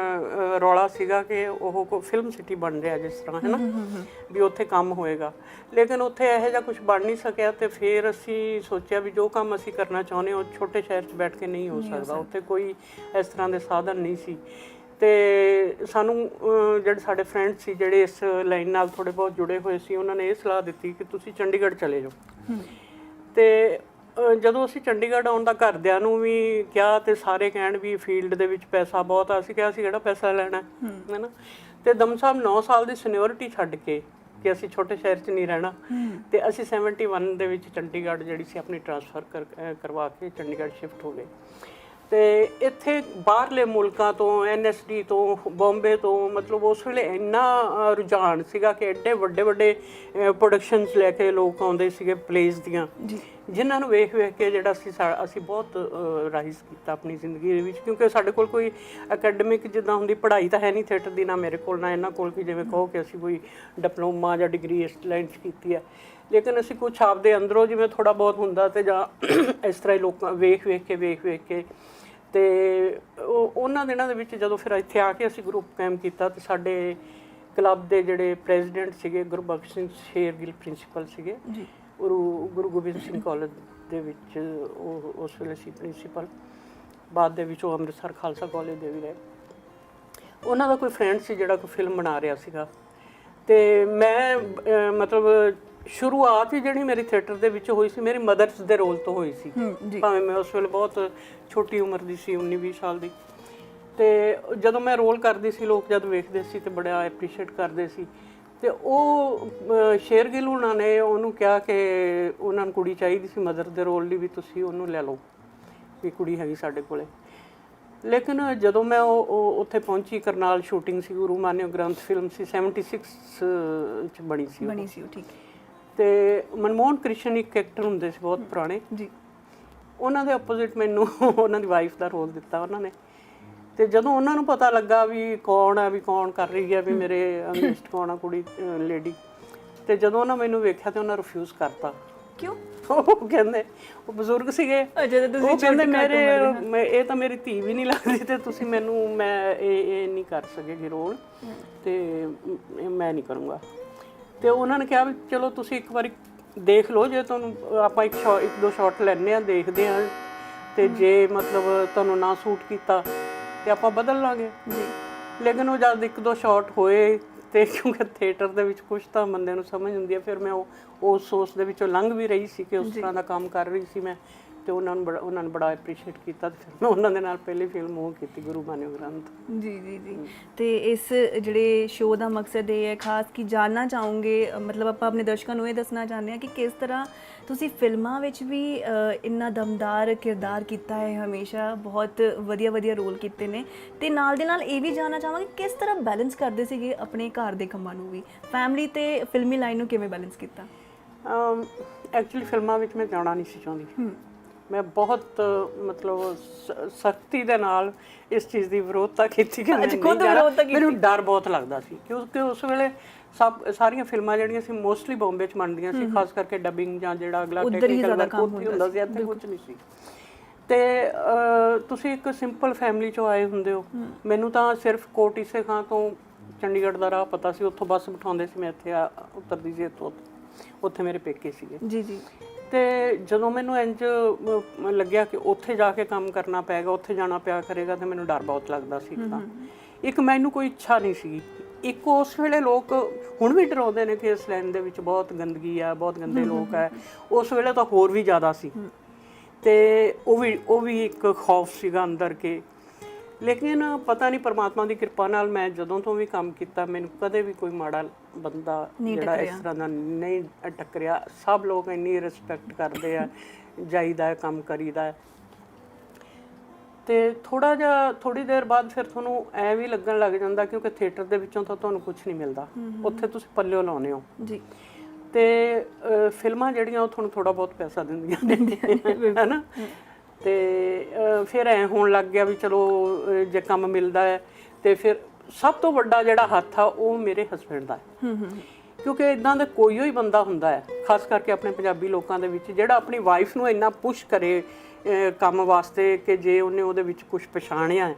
ਰੌਲਾ ਸੀਗਾ ਕਿ ਉਹ ਕੋਈ ਫਿਲਮ ਸਿਟੀ ਬਣ ਰਿਹਾ ਜਿਸ ਤਰ੍ਹਾਂ, ਹੈ ਨਾ, ਵੀ ਉੱਥੇ ਕੰਮ ਹੋਏਗਾ। ਲੇਕਿਨ ਉੱਥੇ ਇਹੋ ਜਿਹਾ ਕੁਝ ਬਣ ਨਹੀਂ ਸਕਿਆ। ਤੇ ਫਿਰ ਅਸੀਂ ਸੋਚਿਆ ਵੀ ਜੋ ਕੰਮ ਅਸੀਂ ਕਰਨਾ ਚਾਹੁੰਦੇ ਉਹ ਛੋਟੇ ਸ਼ਹਿਰ 'ਚ ਬੈਠ ਕੇ ਨਹੀਂ ਹੋ ਸਕਦਾ, ਉੱਥੇ ਕੋਈ ਇਸ ਤਰ੍ਹਾਂ ਦੇ ਸਾਧਨ ਨਹੀਂ ਸੀ। ਤੇ ਸਾਨੂੰ ਜਿਹੜੇ ਸਾਡੇ ਫਰੈਂਡ ਸੀ ਜਿਹੜੇ ਇਸ ਲਾਈਨ ਨਾਲ ਥੋੜ੍ਹੇ ਬਹੁਤ ਜੁੜੇ ਹੋਏ ਸੀ, ਉਹਨਾਂ ਨੇ ਇਹ ਸਲਾਹ ਦਿੱਤੀ ਕਿ ਤੁਸੀਂ ਚੰਡੀਗੜ੍ਹ ਚਲੇ ਜਾਓ। ਤੇ ਜਦੋਂ ਅਸੀਂ ਚੰਡੀਗੜ੍ਹ ਆਉਣ ਦਾ ਘਰਦਿਆਂ ਨੂੰ ਵੀ ਕਿਹਾ, ਤੇ ਸਾਰੇ ਕਹਿਣ ਵੀ ਫੀਲਡ ਦੇ ਵਿੱਚ ਪੈਸਾ ਬਹੁਤ ਆ। ਅਸੀਂ ਕਿਹਾ ਅਸੀਂ ਕਿਹੜਾ ਪੈਸਾ ਲੈਣਾ, ਹੈ ਨਾ। ਤੇ ਦਮ ਸਾਹਿਬ 9 ਸਾਲ ਦੀ ਸੀਨੀਅਰਿਟੀ ਛੱਡ ਕੇ ਕਿ ਅਸੀਂ ਛੋਟੇ ਸ਼ਹਿਰ 'ਚ ਨਹੀਂ ਰਹਿਣਾ, ਤੇ ਅਸੀਂ 71 ਦੇ ਵਿੱਚ ਚੰਡੀਗੜ੍ਹ ਜਿਹੜੀ ਸੀ ਆਪਣੀ ਟ੍ਰਾਂਸਫਰ ਕਰਵਾ ਕੇ ਚੰਡੀਗੜ੍ਹ ਸ਼ਿਫਟ ਹੋ ਗਏ। ਤੇ ਇੱਥੇ ਬਾਹਰਲੇ ਮੁਲਕਾਂ ਤੋਂ, NSD ਤੋਂ, ਬੰਬੇ ਤੋਂ, ਮਤਲਬ ਉਸ ਵੇਲੇ ਇੰਨਾ ਰੁਝਾਨ ਸੀਗਾ ਕਿ ਐਡੇ ਵੱਡੇ ਪ੍ਰੋਡਕਸ਼ਨਸ ਲੈ ਕੇ ਲੋਕ ਆਉਂਦੇ ਸੀਗੇ ਪਲੇਸ ਦੀਆਂ, ਜਿਨ੍ਹਾਂ ਨੂੰ ਵੇਖ ਕੇ ਜਿਹੜਾ ਅਸੀਂ ਬਹੁਤ ਰਾਈਜ਼ ਕੀਤਾ ਆਪਣੀ ਜ਼ਿੰਦਗੀ ਦੇ ਵਿੱਚ। ਕਿਉਂਕਿ ਸਾਡੇ ਕੋਲ ਕੋਈ ਅਕੈਡਮਿਕ ਜਿੱਦਾਂ ਹੁੰਦੀ ਪੜ੍ਹਾਈ ਤਾਂ ਹੈ ਨਹੀਂ ਥੀਏਟਰ ਦੀ, ਨਾ ਮੇਰੇ ਕੋਲ ਨਾ ਇਹਨਾਂ ਕੋਲ, ਕਿ ਜਿਵੇਂ ਕਹੋ ਕਿ ਅਸੀਂ ਕੋਈ ਡਿਪਲੋਮਾ ਜਾਂ ਡਿਗਰੀ ਇਸ ਲਾਈਨ 'ਚ ਕੀਤੀ ਹੈ। ਲੇਕਿਨ ਅਸੀਂ ਕੁਛ ਆਪਦੇ ਅੰਦਰੋਂ ਜਿਵੇਂ ਥੋੜ੍ਹਾ ਬਹੁਤ ਹੁੰਦਾ, ਤੇ ਜਾਂ ਇਸ ਤਰ੍ਹਾਂ ਹੀ ਲੋਕਾਂ ਵੇਖ ਕੇ ਤੇ ਉਹਨਾਂ ਦਿਨਾਂ ਦੇ ਵਿੱਚ ਜਦੋਂ ਫਿਰ ਇੱਥੇ ਆ ਕੇ ਅਸੀਂ ਗਰੁੱਪ ਕਾਇਮ ਕੀਤਾ, ਤੇ ਸਾਡੇ ਕਲੱਬ ਦੇ ਜਿਹੜੇ ਪ੍ਰੈਜ਼ੀਡੈਂਟ ਸੀਗੇ ਗੁਰਬਖਸ਼ ਸਿੰਘ ਸ਼ੇਰਗਿੱਲ ਪ੍ਰਿੰਸੀਪਲ ਸੀਗੇ, ਗੁਰੂ ਗੋਬਿੰਦ ਸਿੰਘ ਕਾਲਜ ਦੇ ਵਿੱਚ ਉਹ ਉਸ ਵੇਲੇ ਸੀ ਪ੍ਰਿੰਸੀਪਲ। ਬਾਅਦ ਦੇ ਵਿੱਚ ਉਹ ਅੰਮ੍ਰਿਤਸਰ ਖਾਲਸਾ ਕਾਲਜ ਦੇ ਵੀ ਰਹੇ। ਉਹਨਾਂ ਦਾ ਕੋਈ ਫਰੈਂਡ ਸੀ ਜਿਹੜਾ ਕੋਈ ਫਿਲਮ ਬਣਾ ਰਿਹਾ ਸੀਗਾ, ਤੇ ਮੈਂ ਮਤਲਬ ਸ਼ੁਰੂਆਤ ਹੀ ਜਿਹੜੀ ਮੇਰੀ ਥੀਏਟਰ ਦੇ ਵਿੱਚ ਹੋਈ ਸੀ ਮੇਰੀ ਮਦਰਸ ਦੇ ਰੋਲ ਤੋਂ ਹੋਈ ਸੀ, ਭਾਵੇਂ ਮੈਂ ਉਸ ਵੇਲੇ ਬਹੁਤ ਛੋਟੀ ਉਮਰ ਦੀ ਸੀ, 19-20 ਸਾਲ ਦੀ। ਤੇ ਜਦੋਂ ਮੈਂ ਰੋਲ ਕਰਦੀ ਸੀ, ਲੋਕ ਜਦ ਵੇਖਦੇ ਸੀ ਤੇ ਬੜਾ ਐਪਰੀਸ਼ੀਏਟ ਕਰਦੇ ਸੀ। ਤੇ ਉਹ ਸ਼ੇਰਗਿੱਲ ਉਹਨਾਂ ਨੇ ਉਹਨੂੰ ਕਿਹਾ ਕਿ ਉਹਨਾਂ ਨੂੰ ਕੁੜੀ ਚਾਹੀਦੀ ਸੀ ਮਦਰ ਦੇ ਰੋਲ ਲਈ, ਵੀ ਤੁਸੀਂ ਉਹਨੂੰ ਲੈ ਲਓ, ਵੀ ਕੁੜੀ ਹੈਗੀ ਸਾਡੇ ਕੋਲੇ। ਲੇਕਿਨ ਜਦੋਂ ਮੈਂ ਉਹ ਉੱਥੇ ਪਹੁੰਚੀ, ਕਰਨਾਲ ਸ਼ੂਟਿੰਗ ਸੀ, ਗੁਰੂ ਮਾਨਿਓ ਗ੍ਰੰਥ ਫਿਲਮ ਸੀ, 76 'ਚ ਬਣੀ ਸੀ ਉਹ, ਠੀਕ। ਤੇ ਮਨਮੋਹਨ ਕ੍ਰਿਸ਼ਨ ਇੱਕ ਐਕਟਰ ਹੁੰਦੇ ਸੀ ਬਹੁਤ ਪੁਰਾਣੇ ਜੀ, ਉਹਨਾਂ ਦੇ ਆਪੋਜ਼ਿਟ ਮੈਨੂੰ ਉਹਨਾਂ ਦੀ ਵਾਈਫ ਦਾ ਰੋਲ ਦਿੱਤਾ ਉਹਨਾਂ ਨੇ। ਤੇ ਜਦੋਂ ਉਹਨਾਂ ਨੂੰ ਪਤਾ ਲੱਗਾ ਵੀ ਕੌਣ ਆ, ਵੀ ਕੌਣ ਕਰ ਰਹੀ ਹੈ, ਵੀ ਮੇਰੇ ਅਗੇਂਸਟ ਕੌਣ ਆ ਕੁੜੀ ਲੇਡੀ, ਤੇ ਜਦੋਂ ਉਹਨਾਂ ਮੈਨੂੰ ਵੇਖਿਆ ਤੇ ਉਹਨਾਂ ਰਿਫਿਊਜ਼ ਕਰਤਾ। ਕਿਉਂ? ਉਹ ਕਹਿੰਦੇ, ਉਹ ਬਜ਼ੁਰਗ ਸੀਗੇ, ਉਹ ਕਹਿੰਦੇ ਇਹ ਤਾਂ ਮੇਰੀ ਧੀ ਵੀ ਨਹੀਂ ਲੱਗਦੀ ਤੇ ਤੁਸੀਂ ਮੈਨੂੰ, ਮੈਂ ਇਹ ਨਹੀਂ ਕਰ ਸਕੇਗੀ ਰੋਲ ਤੇ ਮੈਂ ਨਹੀਂ ਕਰੂੰਗਾ। ਤੇ ਉਹਨਾਂ ਨੇ ਕਿਹਾ ਵੀ ਚਲੋ ਤੁਸੀਂ ਇੱਕ ਵਾਰੀ ਦੇਖ ਲਓ, ਜੇ ਤੁਹਾਨੂੰ ਆਪਾਂ ਇੱਕ ਦੋ ਸ਼ਾਟ ਲੈਣੇ ਆ, ਦੇਖਦੇ ਆ, ਤੇ ਜੇ ਮਤਲਬ ਤੁਹਾਨੂੰ ਨਾ ਸੂਟ ਕੀਤਾ ਤੇ ਆਪਾਂ ਬਦਲ ਲਾਂਗੇ ਜੀ। ਲੇਕਿਨ ਉਹ ਜਦ ਇੱਕ ਦੋ ਸ਼ਾਟ ਹੋਏ ਤੇ ਕਿਉਂਕਿ ਥੀਏਟਰ ਦੇ ਵਿੱਚ ਕੁਝ ਤਾਂ ਬੰਦੇ ਨੂੰ ਸਮਝ ਹੁੰਦੀ ਹੈ, ਫਿਰ ਮੈਂ ਉਹ ਸੋਚ ਦੇ ਵਿੱਚੋਂ ਲੰਘ ਵੀ ਰਹੀ ਸੀ ਕਿ ਉਸ ਤਰ੍ਹਾਂ ਦਾ ਕੰਮ ਕਰ ਰਹੀ ਸੀ ਮੈਂ, ਤੇ ਉਹਨਾਂ ਨੇ ਬੜਾ ਐਪਰੀਸ਼ੀਏਟ ਕੀਤਾ ਤੇ ਫਿਰ ਮੈਂ ਉਹਨਾਂ ਦੇ ਨਾਲ ਪਹਿਲੀ ਫਿਲਮ ਉਹ ਕੀਤੀ, ਗੁਰੂ ਬਾਨਿਓ ਗ੍ਰੰਥ। ਜੀ ਜੀ ਜੀ। ਤੇ ਇਸ ਜਿਹੜੇ ਸ਼ੋਅ ਦਾ ਮਕਸਦ ਇਹ ਹੈ ਖਾਸ ਕਿ ਜਾਣਨਾ ਚਾਹੂੰਗੇ, ਮਤਲਬ ਆਪਾਂ ਆਪਣੇ ਦਰਸ਼ਕਾਂ ਨੂੰ ਇਹ ਦੱਸਣਾ ਚਾਹੁੰਦੇ ਹਾਂ ਕਿ ਕਿਸ ਤਰ੍ਹਾਂ ਤੁਸੀਂ ਫਿਲਮਾਂ ਵਿੱਚ ਵੀ ਇੰਨਾ ਦਮਦਾਰ ਕਿਰਦਾਰ ਕੀਤਾ ਹੈ, ਹਮੇਸ਼ਾ ਬਹੁਤ ਵਧੀਆ ਵਧੀਆ ਰੋਲ ਕੀਤੇ ਨੇ, ਤੇ ਨਾਲ ਦੇ ਨਾਲ ਇਹ ਵੀ ਜਾਣਨਾ ਚਾਹਾਂਗੇ ਕਿਸ ਤਰ੍ਹਾਂ ਬੈਲੈਂਸ ਕਰਦੇ ਸੀਗੇ ਆਪਣੇ ਘਰ ਦੇ ਕੰਮਾਂ ਨੂੰ ਵੀ, ਫੈਮਿਲੀ ਤੇ ਫਿਲਮੀ ਲਾਈਨ ਨੂੰ ਕਿਵੇਂ ਬੈਲੈਂਸ ਕੀਤਾ? ਐਕਚੁਅਲੀ ਫਿਲਮਾਂ ਵਿੱਚ ਮੈਂ ਜਾਣਾ ਨਹੀਂ ਸੀ ਚਾਹੁੰਦੀ। ਮੈਂ ਬਹੁਤ ਮਤਲਬ ਸਖਤੀ ਦੇ ਨਾਲ ਇਸ ਚੀਜ਼ ਦੀ ਵਿਰੋਧਤਾ ਕੀਤੀ ਕਿ ਮੈਨੂੰ ਡਰ ਬਹੁਤ ਲੱਗਦਾ ਸੀ, ਕਿਉਂਕਿ ਉਸ ਵੇਲੇ ਸਾਰੀਆਂ ਫਿਲਮਾਂ ਜਿਹੜੀਆਂ ਸੀ ਮੋਸਟਲੀ ਬੰਬੇ 'ਚ ਬਣਦੀਆਂ ਸੀ, ਖਾਸ ਕਰਕੇ ਡਬਿੰਗ ਜਾਂ ਜਿਹੜਾ ਅਗਲਾ ਟੈਕਨੀਕਲ ਵਰਕ ਉੱਥੇ ਹੁੰਦਾ ਸੀ, ਇੱਥੇ ਕੁਝ ਨਹੀਂ ਸੀ। ਤੇ ਤੁਸੀਂ ਇੱਕ ਸਿੰਪਲ ਫੈਮਿਲੀ 'ਚੋਂ ਆਏ ਹੁੰਦੇ ਹੋ, ਮੈਨੂੰ ਤਾਂ ਸਿਰਫ ਕੋਟ ਈਸੇ ਖਾਂ ਤੋਂ ਚੰਡੀਗੜ੍ਹ ਦਾ ਰਾਹ ਪਤਾ ਸੀ, ਉੱਥੋਂ ਬੱਸ ਬਿਠਾਉਂਦੇ ਸੀ, ਮੈਂ ਇੱਥੇ ਉਤਰਦੀ ਸੀ, ਉੱਥੇ ਮੇਰੇ ਪੇਕੇ ਸੀਗੇ ਜੀ ਜੀ। ਤੇ ਜਦੋਂ ਮੈਨੂੰ ਇੰਜ ਲੱਗਿਆ ਕਿ ਉੱਥੇ ਜਾ ਕੇ ਕੰਮ ਕਰਨਾ ਪਏਗਾ, ਉੱਥੇ ਜਾਣਾ ਪਿਆ ਕਰੇਗਾ, ਤੇ ਮੈਨੂੰ ਡਰ ਬਹੁਤ ਲੱਗਦਾ ਸੀ। ਤਾਂ ਇੱਕ ਮੈਨੂੰ ਕੋਈ ਇੱਛਾ ਨਹੀਂ ਸੀ। ਇੱਕ ਉਸ ਵੇਲੇ ਲੋਕ ਹੁਣ ਵੀ ਡਰਾਉਂਦੇ ਨੇ ਕਿ ਇਸ ਲਾਈਨ ਦੇ ਵਿੱਚ ਬਹੁਤ ਗੰਦਗੀ ਆ, ਬਹੁਤ ਗੰਦੇ ਲੋਕ ਆ, ਉਸ ਵੇਲੇ ਤਾਂ ਹੋਰ ਵੀ ਜ਼ਿਆਦਾ ਸੀ। ਤੇ ਉਹ ਵੀ ਇੱਕ ਖੌਫ ਸੀਗਾ ਅੰਦਰ ਕੇ। ਲੇਕਿਨ ਪਤਾ ਨਹੀਂ ਪਰਮਾਤਮਾ ਦੀ ਕਿਰਪਾ ਨਾਲ ਮੈਂ ਜਦੋਂ ਤੋਂ ਵੀ ਕੰਮ ਕੀਤਾ, ਮੈਨੂੰ ਕਦੇ ਵੀ ਕੋਈ ਮਾੜਾ ਬੰਦਾ ਜਿਹੜਾ ਇਸ ਤਰ੍ਹਾਂ ਦਾ ਨਹੀਂ ਟੱਕਰਿਆ। ਸਭ ਲੋਕ ਇੰਨੀ ਰਿਸਪੈਕਟ ਕਰਦੇ ਆ, ਜਾਈਦਾ ਹੈ, ਕੰਮ ਕਰੀਦਾ ਹੈ। ਤੇ ਥੋੜੀ ਦੇਰ ਬਾਅਦ ਫਿਰ ਤੁਹਾਨੂੰ ਐ ਵੀ ਲੱਗਣ ਲੱਗ ਜਾਂਦਾ, ਕਿਉਂਕਿ ਥੀਏਟਰ ਦੇ ਵਿੱਚੋਂ ਤਾਂ ਤੁਹਾਨੂੰ ਕੁਝ ਨਹੀਂ ਮਿਲਦਾ, ਉੱਥੇ ਤੁਸੀਂ ਪੱਲਿਓ ਲਾਉਂਦੇ ਹੋ ਜੀ। ਤੇ ਫਿਲਮਾਂ ਜਿਹੜੀਆਂ ਉਹ ਤੁਹਾਨੂੰ ਥੋੜਾ ਬਹੁਤ ਪੈਸਾ ਦਿੰਦੀਆਂ ਹੈ ਨਾ। ਤੇ ਫਿਰ ਐ ਹੋਣ ਲੱਗ ਗਿਆ ਵੀ ਚਲੋ ਜੇ ਕੰਮ ਮਿਲਦਾ ਹੈ, ਤੇ ਫਿਰ ਸਭ ਤੋਂ ਵੱਡਾ ਜਿਹੜਾ ਹੱਥ ਆ ਉਹ ਮੇਰੇ ਹਸਬੈਂਡ ਦਾ ਹੈ। ਕਿਉਂਕਿ ਇਦਾਂ ਦਾ ਕੋਈ ਹੀ ਬੰਦਾ ਹੁੰਦਾ ਹੈ, ਖਾਸ ਕਰਕੇ ਆਪਣੇ ਪੰਜਾਬੀ ਲੋਕਾਂ ਦੇ ਵਿੱਚ, ਜਿਹੜਾ ਆਪਣੀ ਵਾਈਫ ਨੂੰ ਇੰਨਾ ਪੁਸ਼ ਕਰੇ ਕੰਮ ਵਾਸਤੇ ਕਿ ਜੇ ਉਹਨੇ ਉਹਦੇ ਵਿੱਚ ਕੁਝ ਪਛਾਣਿਆ ਹੈ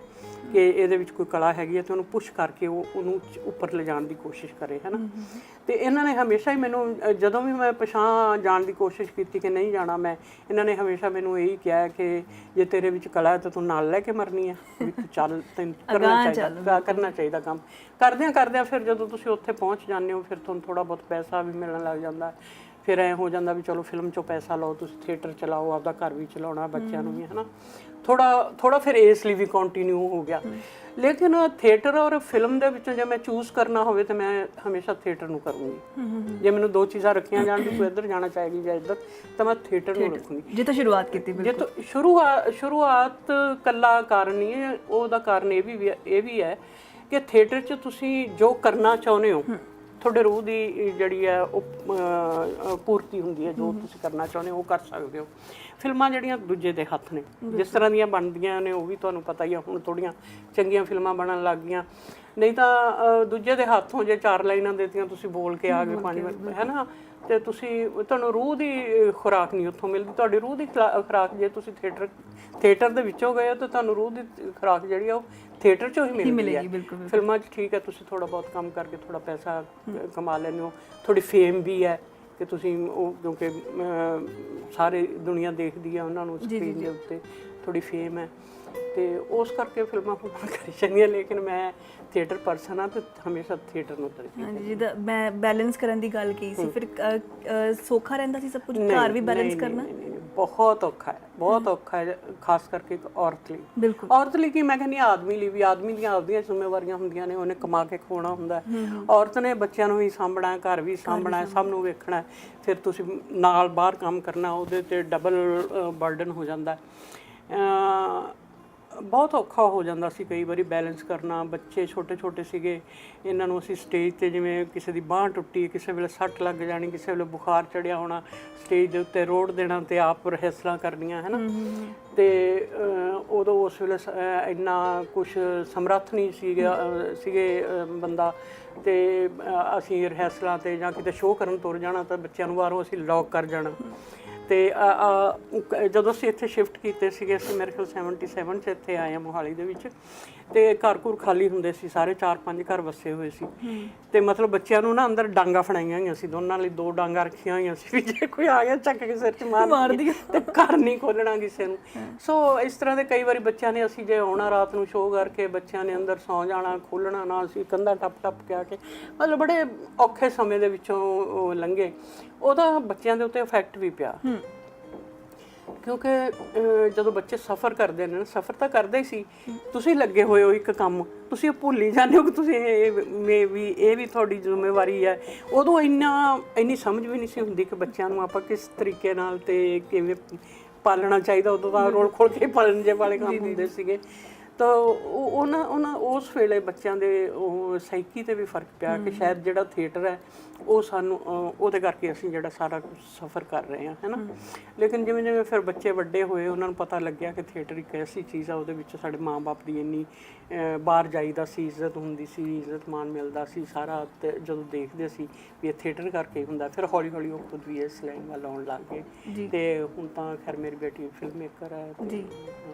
ਕਿ ਇਹਦੇ ਵਿੱਚ ਕੋਈ ਕਲਾ ਹੈਗੀ ਹੈ, ਤੇ ਉਹਨੂੰ ਪੁਸ਼ ਕਰਕੇ ਉਹਨੂੰ ਉੱਪਰ ਲਿਜਾਣ ਦੀ ਕੋਸ਼ਿਸ਼ ਕਰੇ, ਹੈ ਨਾ। ਤੇ ਇਹਨਾਂ ਨੇ ਹਮੇਸ਼ਾ ਹੀ ਮੈਨੂੰ, ਜਦੋਂ ਵੀ ਮੈਂ ਪਛਾਣ ਜਾਣ ਦੀ ਕੋਸ਼ਿਸ਼ ਕੀਤੀ ਕਿ ਨਹੀਂ ਜਾਣਾ ਮੈਂ, ਇਹਨਾਂ ਨੇ ਹਮੇਸ਼ਾ ਮੈਨੂੰ ਇਹੀ ਕਿਹਾ ਕਿ ਜੇ ਤੇਰੇ ਵਿੱਚ ਕਲਾ ਹੈ ਤਾਂ ਤੂੰ ਨਾਲ ਲੈ ਕੇ ਮਰਨੀ ਹੈ, ਵੀ ਤੂੰ ਚੱਲ, ਤੈਨੂੰ ਕਰਨਾ ਚਾਹੀਦਾ ਕੰਮ। ਕਰਦਿਆਂ ਫਿਰ ਜਦੋਂ ਤੁਸੀਂ ਉੱਥੇ ਪਹੁੰਚ ਜਾਂਦੇ ਹੋ, ਫਿਰ ਤੁਹਾਨੂੰ ਥੋੜਾ ਬਹੁਤ ਪੈਸਾ ਵੀ ਮਿਲਣ ਲੱਗ ਜਾਂਦਾ। ਫਿਰ ਐ ਹੋ ਜਾਂਦਾ ਵੀ ਚਲੋ ਫਿਲਮ 'ਚੋਂ ਪੈਸਾ ਲਓ, ਤੁਸੀਂ ਥੀਏਟਰ ਚਲਾਓ, ਆਪਦਾ ਘਰ ਵੀ ਚਲਾਉਣਾ, ਬੱਚਿਆਂ ਨੂੰ ਵੀ, ਹੈ ਨਾ। ਥੋੜਾ ਫਿਰ ਇਸ ਲਈ ਵੀ ਕੰਟੀਨਿਊ ਹੋ ਗਿਆ। ਲੇਕਿਨ ਥੀਏਟਰ ਔਰ ਫਿਲਮ ਦੇ ਵਿੱਚੋਂ ਜੇ ਮੈਂ ਚੂਜ਼ ਕਰਨਾ ਹੋਵੇ ਤਾਂ ਮੈਂ ਹਮੇਸ਼ਾ ਥੀਏਟਰ ਨੂੰ ਕਰੂੰਗੀ। ਜੇ ਮੈਨੂੰ ਦੋ ਚੀਜ਼ਾਂ ਰੱਖੀਆਂ ਜਾਣ ਵੀ ਤੂੰ ਇੱਧਰ ਜਾਣਾ ਚਾਹੇਗੀ ਜਾਂ ਇੱਧਰ, ਤਾਂ ਮੈਂ ਥੀਏਟਰ ਨੂੰ ਰੱਖੂੰਗੀ। ਜਿੱਥੋਂ ਸ਼ੁਰੂਆਤ ਕੀਤੀ, ਸ਼ੁਰੂਆਤ ਕੱਲਾ ਕਾਰਨ ਨਹੀਂ ਹੈ, ਉਹਦਾ ਕਾਰਨ ਇਹ ਵੀ ਹੈ ਕਿ ਥੀਏਟਰ 'ਚ ਤੁਸੀਂ ਜੋ ਕਰਨਾ ਚਾਹੁੰਦੇ ਹੋ, ਤੁਹਾਡੇ ਰੂਹ ਦੀ ਜਿਹੜੀ ਹੈ ਉਹ ਪੂਰਤੀ ਹੁੰਦੀ ਹੈ, ਜੋ ਤੁਸੀਂ ਕਰਨਾ ਚਾਹੁੰਦੇ ਹੋ ਉਹ ਕਰ ਸਕਦੇ ਹੋ। ਫਿਲਮਾਂ ਜਿਹੜੀਆਂ ਦੂਜੇ ਦੇ ਹੱਥ ਨੇ, ਜਿਸ ਤਰ੍ਹਾਂ ਦੀਆਂ ਬਣਦੀਆਂ ਨੇ ਉਹ ਵੀ ਤੁਹਾਨੂੰ ਪਤਾ ਹੀ ਆ। ਹੁਣ ਥੋੜ੍ਹੀਆਂ ਚੰਗੀਆਂ ਫਿਲਮਾਂ ਬਣਨ ਲੱਗ ਗਈਆਂ, ਨਹੀਂ ਤਾਂ ਦੂਜੇ ਦੇ ਹੱਥੋਂ ਜੇ 4 ਲਾਈਨਾਂ ਦਿੱਤੀਆਂ, ਤੁਸੀਂ ਬੋਲ ਕੇ ਆ ਗਏ 5 ਮਿੰਟ, ਹੈ ਨਾ, ਤੇ ਤੁਹਾਨੂੰ ਰੂਹ ਦੀ ਖੁਰਾਕ ਨਹੀਂ ਉੱਥੋਂ ਮਿਲਦੀ। ਤੁਹਾਡੀ ਰੂਹ ਦੀ ਖੁਰਾਕ ਜੇ ਤੁਸੀਂ ਥੀਏਟਰ ਦੇ ਵਿੱਚੋਂ ਗਏ ਹੋ ਤਾਂ ਤੁਹਾਨੂੰ ਰੂਹ ਦੀ ਖੁਰਾਕ ਜਿਹੜੀ ਆ ਉਹ ਥੀਏਟਰ 'ਚੋਂ ਹੀ ਮਿਲਦੀ ਹੈ। ਫਿਲਮਾਂ 'ਚ ਠੀਕ ਹੈ, ਤੁਸੀਂ ਥੋੜ੍ਹਾ ਬਹੁਤ ਕੰਮ ਕਰਕੇ ਥੋੜ੍ਹਾ ਪੈਸਾ ਕਮਾ ਲੈਂਦੇ ਹੋ, ਥੋੜ੍ਹੀ ਫੇਮ ਵੀ ਹੈ ਕਿ ਤੁਸੀਂ ਉਹ, ਕਿਉਂਕਿ ਸਾਰੇ ਦੁਨੀਆ ਦੇਖਦੀ ਆ ਉਹਨਾਂ ਨੂੰ ਸਕਰੀਨ ਦੇ ਉੱਤੇ, ਥੋੜ੍ਹੀ ਫੇਮ ਹੈ, ਤੇ ਉਸ ਕਰਕੇ ਫਿਲਮਾਂ ਕਰੀ ਜਾਂਦੀਆਂ। ਲੇਕਿਨ ਮੈਂ ਥੀਏਟਰ ਪਰਸਨ ਆ ਤੇ ਹਮੇਸ਼ਾ ਥੀਏਟਰ ਨੂੰ ਤਰਜੀਹ ਦਿੰਦੀ। ਜਿੱਦਾਂ ਮੈਂ ਬੈਲੈਂਸ ਕਰਨ ਦੀ ਗੱਲ ਕੀਤੀ ਸੀ, ਫਿਰ ਸੌਖਾ ਰਹਿੰਦਾ ਸੀ ਸਭ ਕੁਝ, ਘਰ ਵੀ ਬੈਲੈਂਸ ਕਰਨਾ? ਬਹੁਤ ਔਖਾ ਹੈ, ਖਾਸ ਕਰਕੇ ਇੱਕ ਔਰਤ ਲਈ। ਔਰਤ ਲਈ ਕੀ, ਮੈਂ ਕਹਿੰਦੀ ਆਦਮੀ ਲਈ ਵੀ, ਆਦਮੀ ਦੀਆਂ ਆਪਦੀਆਂ ਜ਼ਿੰਮੇਵਾਰੀਆਂ ਹੁੰਦੀਆਂ ਨੇ, ਉਹਨੇ ਕਮਾ ਕੇ ਖਵਾਉਣਾ ਹੁੰਦਾ। ਔਰਤ ਨੇ ਬੱਚਿਆਂ ਨੂੰ ਵੀ ਸਾਂਭਣਾ, ਘਰ ਵੀ ਸਾਂਭਣਾ, ਸਭ ਨੂੰ ਵੇਖਣਾ, ਫਿਰ ਤੁਸੀਂ ਨਾਲ ਬਾਹਰ ਕੰਮ ਕਰਨਾ, ਉਹਦੇ 'ਤੇ ਡਬਲ ਬਰਡਨ ਹੋ ਜਾਂਦਾ। ਬਹੁਤ ਔਖਾ ਹੋ ਜਾਂਦਾ ਸੀ ਕਈ ਵਾਰੀ ਬੈਲੈਂਸ ਕਰਨਾ। ਬੱਚੇ ਛੋਟੇ ਛੋਟੇ ਸੀਗੇ, ਇਹਨਾਂ ਨੂੰ ਅਸੀਂ ਸਟੇਜ ਤੇ ਜਿਵੇਂ ਕਿਸੇ ਦੀ ਬਾਂਹ ਟੁੱਟੀ, ਕਿਸੇ ਵੇਲੇ ਸੱਟ ਲੱਗ ਜਾਣੀ, ਕਿਸੇ ਵੇਲੇ ਬੁਖਾਰ ਚੜਿਆ ਹੋਣਾ, ਸਟੇਜ ਦੇ ਉੱਤੇ ਰੋੜ ਦੇਣਾ ਤੇ ਆਪ ਰਿਹਰਸਲਾਂ ਕਰਨੀਆਂ ਹੈ ਨਾ। ਤੇ ਉਦੋਂ ਉਸ ਵੇਲੇ ਇੰਨਾ ਕੁਝ ਸਮਰੱਥ ਨਹੀਂ ਸੀਗੇ ਬੰਦਾ। ਤੇ ਅਸੀਂ ਰਿਹਰਸਲਾਂ ਤੇ ਜਾਂ ਕਿਤੇ ਸ਼ੋਅ ਕਰਨ ਤੁਰ ਜਾਣਾ ਤਾਂ ਬੱਚਿਆਂ ਨੂੰ ਬਾਹਰੋਂ ਅਸੀਂ ਲੌਕ ਕਰ ਜਾਣਾ। ਤੇ ਜਦੋਂ ਅਸੀਂ ਇੱਥੇ ਸ਼ਿਫਟ ਕੀਤੇ ਸੀਗੇ, ਅਸੀਂ ਮੇਰੇ ਖਿਆਲ 77 'ਚ ਇੱਥੇ ਆਏ ਹਾਂ ਮੋਹਾਲੀ ਦੇ ਵਿੱਚ, ਤੇ ਘਰ ਘੁਰ ਖਾਲੀ ਹੁੰਦੇ ਸੀ ਸਾਰੇ, 4-5 ਘਰ ਵਸੇ ਹੋਏ ਸੀ। ਤੇ ਮਤਲਬ ਬੱਚਿਆਂ ਨੂੰ ਨਾ ਅੰਦਰ ਡਾਂਗਾ ਫੜਾਈਆਂ ਹੋਈਆਂ ਸੀ, ਦੋਨਾਂ ਲਈ 2 ਡਾਂਗਾ ਰੱਖੀਆਂ ਹੋਈਆਂ ਸੀ ਵੀ ਜੇ ਕੋਈ ਆ ਗਿਆ ਚੱਕ ਕੇ ਸਿਰ 'ਚ ਮਾਰ ਦੀ ਤੇ ਘਰ ਨਹੀਂ ਖੋਲਣਾ ਕਿਸੇ ਨੂੰ। ਸੋ ਇਸ ਤਰ੍ਹਾਂ ਦੇ ਕਈ ਵਾਰੀ ਬੱਚਿਆਂ ਨੇ, ਅਸੀਂ ਜੇ ਆਉਣਾ ਰਾਤ ਨੂੰ ਸ਼ੋਅ ਕਰਕੇ, ਬੱਚਿਆਂ ਨੇ ਅੰਦਰ ਸੌਂ ਜਾਣਾ, ਖੋਲਣਾ ਨਾ, ਅਸੀਂ ਕੰਧਾਂ ਟੱਪ ਕੇ ਆ ਕੇ, ਮਤਲਬ ਬੜੇ ਔਖੇ ਸਮੇਂ ਦੇ ਵਿੱਚੋਂ ਲੰਘੇ। ਉਹਦਾ ਬੱਚਿਆਂ ਦੇ ਉੱਤੇ ਇਫੈਕਟ ਵੀ ਪਿਆ, ਕਿਉਂਕਿ ਜਦੋਂ ਬੱਚੇ ਸਫ਼ਰ ਕਰਦੇ ਨੇ, ਸਫ਼ਰ ਤਾਂ ਕਰਦੇ ਹੀ ਸੀ, ਤੁਸੀਂ ਲੱਗੇ ਹੋਏ ਹੋ ਇੱਕ ਕੰਮ, ਤੁਸੀਂ ਭੁੱਲ ਹੀ ਜਾਂਦੇ ਹੋ ਕਿ ਤੁਸੀਂ ਇਹ ਵੀ ਤੁਹਾਡੀ ਜ਼ਿੰਮੇਵਾਰੀ ਹੈ। ਉਦੋਂ ਇੰਨੀ ਸਮਝ ਵੀ ਨਹੀਂ ਸੀ ਹੁੰਦੀ ਕਿ ਬੱਚਿਆਂ ਨੂੰ ਆਪਾਂ ਕਿਸ ਤਰੀਕੇ ਨਾਲ ਤੇ ਕਿਵੇਂ ਪਾਲਣਾ ਚਾਹੀਦਾ। ਉਦੋਂ ਤਾਂ ਰੋਲ ਖੋਲ ਕੇ ਪਾਲਣ ਜੇ ਵਾਲੇ ਕੰਮ ਹੁੰਦੇ ਸੀਗੇ। ਤਾਂ ਉਹਨਾਂ ਉਸ ਵੇਲੇ ਬੱਚਿਆਂ ਦੇ ਉਹ ਸਾਈਕੀ 'ਤੇ ਵੀ ਫਰਕ ਪਿਆ ਕਿ ਸ਼ਾਇਦ ਜਿਹੜਾ ਥੀਏਟਰ ਹੈ ਉਹ ਸਾਨੂੰ ਉਹਦੇ ਕਰਕੇ ਅਸੀਂ ਜਿਹੜਾ ਸਾਰਾ ਕੁਝ ਸਫ਼ਰ ਕਰ ਰਹੇ ਹਾਂ, ਹੈ ਨਾ। ਲੇਕਿਨ ਜਿਵੇਂ ਜਿਵੇਂ ਫਿਰ ਬੱਚੇ ਵੱਡੇ ਹੋਏ, ਉਹਨਾਂ ਨੂੰ ਪਤਾ ਲੱਗਿਆ ਕਿ ਥੀਏਟਰ ਇੱਕ ਐਸੀ ਚੀਜ਼ ਆ, ਉਹਦੇ ਵਿੱਚ ਸਾਡੇ ਮਾਂ-ਬਾਪ ਦੀ ਇੰਨੀ ਬਾਹਰ ਜਾਈਦਾ ਸੀ, ਇੱਜ਼ਤ ਹੁੰਦੀ ਸੀ, ਇੱਜ਼ਤ ਮਾਣ ਮਿਲਦਾ ਸੀ ਸਾਰਾ। ਤੇ ਜਦੋਂ ਦੇਖਦੇ ਸੀ ਵੀ ਇਹ ਥੀਏਟਰ ਕਰਕੇ ਹੀ ਹੁੰਦਾ, ਫਿਰ ਹੌਲੀ ਹੌਲੀ ਉਹ ਖੁਦ ਵੀ ਇਸ ਲਾਈਨ ਵੱਲ ਆਉਣ ਲੱਗ ਗਏ। ਤੇ ਹੁਣ ਤਾਂ ਖੈਰ ਮੇਰੀ ਬੇਟੀ ਫਿਲਮ ਮੇਕਰ ਹੈ ਜੀ।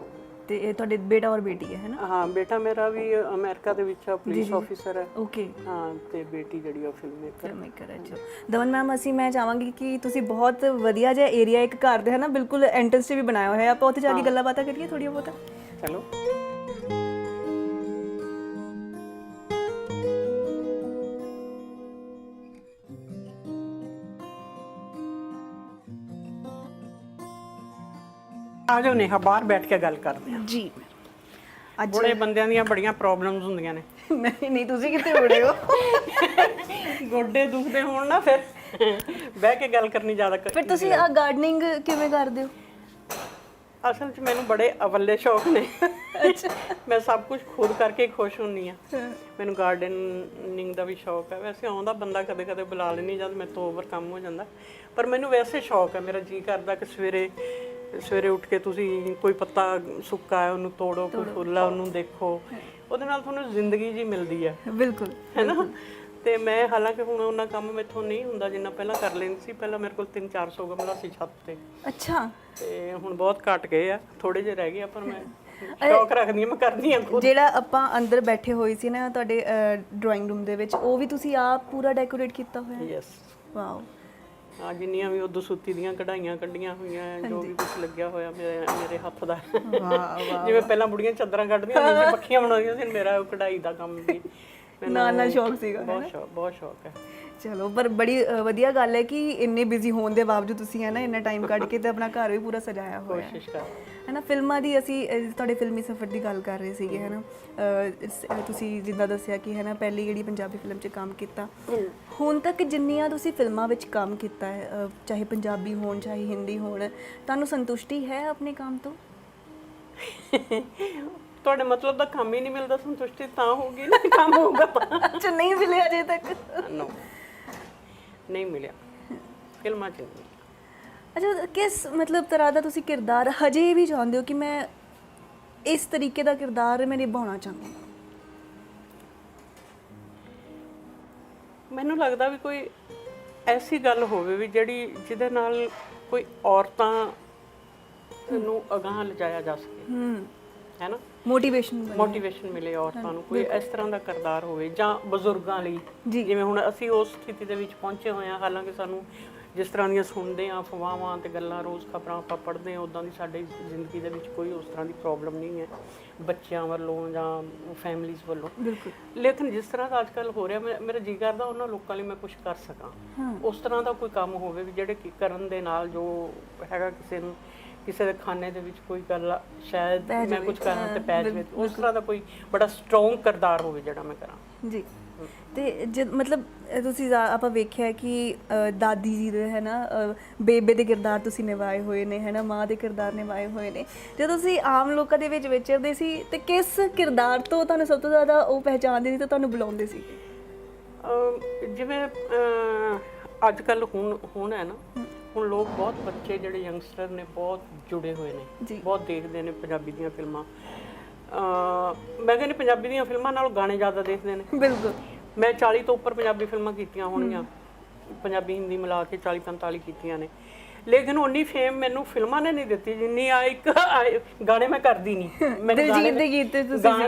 ਤੇ ਇਹ ਤੁਹਾਡੇ ਬੇਟਾ ਔਰ ਬੇਟੀ ਹੈ ਨਾ? ਹਾਂ, ਬੇਟਾ ਮੇਰਾ ਵੀ ਅਮਰੀਕਾ ਦੇ ਵਿੱਚ ਪੁਲਿਸ ਆਫੀਸਰ ਹੈ। ਓਕੇ। ਹਾਂ, ਤੇ ਬੇਟੀ ਜਿਹੜੀ ਉਹ ਫਿਲਮ ਮੇਕਰ ਹੈ। ਅੱਛਾ ਦਮਨ ਮੈਮ, ਮੈਂ ਚਾਹਾਂਗੀ ਕਿ ਤੁਸੀਂ ਬਹੁਤ ਵਧੀਆ ਜਿਹਾ ਏਰੀਆ ਇੱਕ ਘਰ ਦੇ ਹੈ ਨਾ ਬਿਲਕੁਲ ਐਂਟਰੈਂਸ 'ਚ ਵੀ ਬਣਾਇਆ ਹੋਇਆ, ਆਪਾਂ ਉੱਥੇ ਜਾ ਕੇ ਗੱਲਾਂ ਬਾਤਾਂ ਕਰੀਏ ਥੋੜ੍ਹੀਆਂ ਬਹੁਤਾ। ਚਲੋ। ਆ ਜਾਓ ਨੇਹਾ, ਬਾਹਰ ਬੈਠ ਕੇ ਗੱਲ ਕਰਦੇ ਹਾਂ ਜੀ। ਅੱਜ ਬੜੇ ਬੰਦਿਆਂ ਦੀਆਂ ਬੜੀਆਂ ਪ੍ਰੋਬਲਮਸ ਹੁੰਦੀਆਂ ਨੇ। ਨਹੀਂ, ਤੁਸੀਂ ਕਿੱਥੇ ਉੜੇ ਹੋ? ਗੋਡੇ ਦੁਖਦੇ ਹੋਣ ਨਾ, ਫਿਰ ਬਹਿ ਕੇ ਗੱਲ ਕਰਨੀ ਜ਼ਿਆਦਾ। ਫਿਰ ਤੁਸੀਂ ਆ ਗਾਰਡਨਿੰਗ ਕਿਵੇਂ ਕਰਦੇ ਹੋ? ਅਸਲ 'ਚ ਮੈਨੂੰ ਬੜੇ ਅਵੱਲੇ ਸ਼ੌਕ ਨੇ। ਅੱਛਾ। ਮੈਂ ਸਭ ਕੁਝ ਖੁਦ ਕਰਕੇ ਖੁਸ਼ ਹੁੰਦੀ ਹਾਂ। ਮੈਨੂੰ ਗਾਰਡਨਿੰਗ ਦਾ ਵੀ ਸ਼ੌਕ ਹੈ। ਵੈਸੇ ਆਉਂਦਾ ਬੰਦਾ ਕਦੇ ਕਦੇ ਬੁਲਾ ਲੈਂਦੀ ਜਦ ਮੇਰੇ ਤੋਂ ਓਵਰ ਕੰਮ ਹੋ ਜਾਂਦਾ, ਪਰ ਮੈਨੂੰ ਵੈਸੇ ਸ਼ੌਕ ਹੈ। ਮੇਰਾ ਜੀਅ ਕਰਦਾ ਕਿ ਸਵੇਰੇ ਉੱਠ ਕੇ ਤੁਸੀਂ ਕੋਈ ਪੱਤਾ ਸੁੱਕਾ ਹੈ ਉਹਨੂੰ ਤੋੜੋ, ਕੋਈ ਫੁੱਲ ਆ ਉਹਨੂੰ ਦੇਖੋ, ਉਹਦੇ ਨਾਲ ਤੁਹਾਨੂੰ ਜ਼ਿੰਦਗੀ ਜੀ ਮਿਲਦੀ ਹੈ। ਬਿਲਕੁਲ, ਹੈ ਨਾ। ਤੇ ਮੈਂ ਹਾਲਾਂਕਿ ਹੁਣ ਉਹਨਾਂ ਕੰਮ ਮੈਥੋਂ ਨਹੀਂ ਹੁੰਦਾ ਜਿੰਨਾ ਪਹਿਲਾਂ ਕਰ ਲੈਂਦੀ ਸੀ। ਪਹਿਲਾਂ ਮੇਰੇ ਕੋਲ 300-400 ਗਮਲਾ ਸੀ ਛੱਤ ਤੇ। ਅੱਛਾ। ਤੇ ਹੁਣ ਬਹੁਤ ਘਟ ਗਏ ਆ, ਥੋੜੇ ਜਿਹੇ ਰਹਿ ਗਏ ਆ, ਪਰ ਮੈਂ ਸ਼ੌਕ ਰੱਖਦੀ ਹਾਂ, ਮੈਂ ਕਰਦੀ ਹਾਂ ਖੁਦ। ਜਿਹੜਾ ਆਪਾਂ ਅੰਦਰ ਬੈਠੇ ਹੋਏ ਸੀ ਨਾ ਤੁਹਾਡੇ ਡਰਾਇੰਗ ਰੂਮ ਦੇ ਵਿੱਚ, ਉਹ ਵੀ ਤੁਸੀਂ ਆਪ ਪੂਰਾ ਡੈਕੋਰੇਟ ਕੀਤਾ ਹੋਇਆ? ਯੈਸ। ਵਾਓ। ਆ ਜਿੰਨੀਆਂ ਵੀ ਉਹ ਦਸੂਤੀ ਦੀਆਂ ਕਢਾਈਆਂ ਕੱਢੀਆਂ ਹੋਈਆਂ, ਜੋ ਵੀ ਕੁਝ ਲੱਗਿਆ ਹੋਇਆ ਮੇਰੇ ਹੱਥ ਦਾ। ਵਾਹ। ਜਿਵੇਂ ਪਹਿਲਾਂ ਬੁੜੀਆਂ ਚਾਦਰਾਂ ਕੱਢਦੀਆਂ ਹੁੰਦੀਆਂ ਸੀ, ਪੱਖੀਆਂ ਬਣਾਉਂਦੀਆਂ ਸੀ, ਮੇਰਾ ਉਹ ਕਢਾਈ ਦਾ ਕੰਮ ਵੀ ਨਾਲ ਸ਼ੌਕ ਸੀਗਾ। ਬਹੁਤ ਸ਼ੌਕ ਹੈ। ਚਲੋ, ਪਰ ਬੜੀ ਵਧੀਆ ਗੱਲ ਹੈ ਕਿ ਇੰਨੇ ਬਿਜ਼ੀ ਹੋਣ ਦੇ ਬਾਵਜੂਦ ਤੁਸੀਂ ਹੈ ਨਾ ਇੰਨਾ ਟਾਈਮ ਕੱਢ ਕੇ ਤੇ ਆਪਣਾ ਘਰ ਵੀ ਪੂਰਾ ਸਜਾਇਆ ਹੋਇਆ ਹੈ ਨਾ। ਫਿਲਮਾਂ ਦੀ ਅਸੀਂ ਤੁਹਾਡੇ ਫਿਲਮੀ ਸਫ਼ਰ ਦੀ ਗੱਲ ਕਰ ਰਹੇ ਸੀਗੇ, ਹੈ ਨਾ। ਤੁਸੀਂ ਜਿੱਦਾਂ ਦੱਸਿਆ ਕਿ ਹੈ ਨਾ ਪਹਿਲੀ ਜਿਹੜੀ ਪੰਜਾਬੀ ਫਿਲਮ 'ਚ ਕੰਮ ਕੀਤਾ, ਹੁਣ ਤੱਕ ਜਿੰਨੀਆਂ ਤੁਸੀਂ ਫਿਲਮਾਂ ਵਿੱਚ ਕੰਮ ਕੀਤਾ ਹੈ, ਚਾਹੇ ਪੰਜਾਬੀ ਹੋਣ ਚਾਹੇ ਹਿੰਦੀ ਹੋਣ, ਤੁਹਾਨੂੰ ਸੰਤੁਸ਼ਟੀ ਹੈ ਆਪਣੇ ਕੰਮ ਤੋਂ? ਤੁਹਾਡੇ ਮਤਲਬ ਦਾ ਕੰਮ ਹੀ ਨਹੀਂ ਮਿਲਦਾ, ਸੰਤੁਸ਼ਟੀ ਤਾਂ ਹੋਊਗੀ ਨਾ, ਕੰਮ ਹੋਊਗਾ ਤਾਂ। ਅੱਛਾ, ਨਹੀਂ ਮਿਲਿਆ ਅਜੇ ਤੱਕ? ਨੋ, ਨਹੀਂ ਮਿਲਿਆ ਫਿਲਮਾਂ 'ਚ ਨਹੀਂ। ਅੱਛਾ, ਕਿਸ ਮਤਲਬ ਤਰ੍ਹਾਂ ਦਾ ਤੁਸੀਂ ਕਿਰਦਾਰ ਹਜੇ ਵੀ ਚਾਹੁੰਦੇ ਹੋ ਕਿ ਮੈਂ ਇਸ ਤਰੀਕੇ ਦਾ ਕਿਰਦਾਰ ਮੈਂ ਨਿਭਾਉਣਾ ਚਾਹੁੰਦੀ ਹਾਂ? ਮੈਨੂੰ ਲੱਗਦਾ ਵੀ ਕੋਈ ਐਸੀ ਗੱਲ ਹੋਵੇ ਵੀ ਜਿਹਦੇ ਨਾਲ ਕੋਈ ਔਰਤਾਂ ਨੂੰ ਅਗਾਂਹ ਲਿਜਾਇਆ ਜਾ ਸਕੇ, ਹੈ ਨਾ। ਮੋਟੀਵੇਸ਼ਨ ਮਿਲੇ ਔਰਤਾਂ ਨੂੰ, ਕੋਈ ਇਸ ਤਰ੍ਹਾਂ ਦਾ ਕਿਰਦਾਰ ਹੋਵੇ। ਜਾਂ ਬਜ਼ੁਰਗਾਂ ਲਈ, ਜਿਵੇਂ ਹੁਣ ਅਸੀਂ ਉਸ ਸਥਿਤੀ ਦੇ ਵਿੱਚ ਪਹੁੰਚੇ ਹੋਏ ਹਾਂ, ਹਾਲਾਂਕਿ ਸਾਨੂੰ ਜਿਸ ਤਰ੍ਹਾਂ ਦੀਆਂ ਸੁਣਦੇ ਹਾਂ ਅਫਵਾਹਾਂ ਤੇ ਗੱਲਾਂ, ਰੋਜ਼ ਖਬਰਾਂ ਆਪਾਂ ਪੜ੍ਹਦੇ ਹਾਂ, ਉੱਦਾਂ ਦੀ ਸਾਡੀ ਜ਼ਿੰਦਗੀ ਦੇ ਵਿੱਚ ਕੋਈ ਉਸ ਤਰ੍ਹਾਂ ਦੀ ਪ੍ਰੋਬਲਮ ਨਹੀਂ ਹੈ ਬੱਚਿਆਂ ਵੱਲੋਂ ਜਾਂ ਫੈਮਲੀਜ਼ ਵੱਲੋਂ। ਲੇਕਿਨ ਜਿਸ ਤਰ੍ਹਾਂ ਦਾ ਅੱਜ ਕੱਲ੍ਹ ਹੋ ਰਿਹਾ, ਮੇਰਾ ਜੀਅ ਕਰਦਾ ਉਹਨਾਂ ਲੋਕਾਂ ਲਈ ਮੈਂ ਕੁਝ ਕਰ ਸਕਾਂ। ਉਸ ਤਰ੍ਹਾਂ ਦਾ ਕੋਈ ਕੰਮ ਹੋਵੇ ਵੀ ਜਿਹੜੇ ਕਰਨ ਦੇ ਨਾਲ ਜੋ ਹੈਗਾ ਕਿਸੇ ਦੇ ਖਾਨੇ ਦੇ ਵਿੱਚ ਕੋਈ ਗੱਲ ਸ਼ਾਇਦ ਮੈਂ ਕੁਝ ਕਰਾਂ ਤੇ ਪੈ ਜਾਵੇ, ਉਸ ਤਰ੍ਹਾਂ ਦਾ ਕੋਈ ਬੜਾ ਸਟਰੋਂਗ ਕਿਰਦਾਰ ਹੋਵੇ ਜਿਹੜਾ ਮੈਂ ਕਰਾਂ। ਜੀ, ਤੇ ਮਤਲਬ ਤੁਸੀਂ ਆਪਾਂ ਵੇਖਿਆ ਕਿ ਦਾਦੀ ਜੀ ਦੇ ਹੈ ਨਾ ਬੇਬੇ ਦੇ ਕਿਰਦਾਰ ਤੁਸੀਂ ਨਿਭਾਏ ਹੋਏ ਨੇ ਹੈ ਨਾ, ਮਾਂ ਦੇ ਕਿਰਦਾਰ ਨਿਭਾਏ ਹੋਏ ਨੇ। ਜਦੋਂ ਤੁਸੀਂ ਆਮ ਲੋਕਾਂ ਦੇ ਵਿੱਚ ਵਿਚਰਦੇ ਸੀ ਤੇ ਕਿਸ ਕਿਰਦਾਰ ਤੋਂ ਤੁਹਾਨੂੰ ਸਭ ਤੋਂ ਜ਼ਿਆਦਾ ਉਹ ਪਹਿਚਾਣਦੇ ਸੀ ਤੇ ਤੁਹਾਨੂੰ ਬੁਲਾਉਂਦੇ ਸੀ? ਜਿਵੇਂ ਅੱਜ ਕੱਲ ਹੁਣ ਹੈ ਨਾ, ਹੁਣ ਲੋਕ ਬਹੁਤ ਬੱਚੇ ਜਿਹੜੇ ਯੰਗਸਟਰ ਨੇ ਬਹੁਤ ਜੁੜੇ ਹੋਏ ਨੇ, ਬਹੁਤ ਦੇਖਦੇ ਨੇ ਪੰਜਾਬੀ ਦੀਆਂ ਫਿਲਮਾਂ। ਮੈਂ ਕਹਿੰਦੀ ਪੰਜਾਬੀ ਦੀਆਂ ਫਿਲਮਾਂ ਨਾਲੋਂ ਗਾਣੇ ਜ਼ਿਆਦਾ ਦੇਖਦੇ ਨੇ। ਬਿਲਕੁਲ। ਮੈਂ 40 ਤੋਂ ਉੱਪਰ ਪੰਜਾਬੀ ਫਿਲਮਾਂ ਕੀਤੀਆਂ ਹੋਣਗੀਆਂ, ਪੰਜਾਬੀ ਹਿੰਦੀ ਮਿਲਾ ਕੇ 40-45 ਕੀਤੀਆਂ ਨੇ, ਲੇਕਿਨ ਉਨੀ ਫੇਮ ਮੈਨੂੰ ਫਿਲਮਾਂ ਨੇ ਨਹੀਂ ਦਿੱਤੀ ਜਿੰਨੀ ਗਾਣੇ ਮੈਂ ਕਰਦੀ ਨਹੀਂ। ਮੈਨੂੰ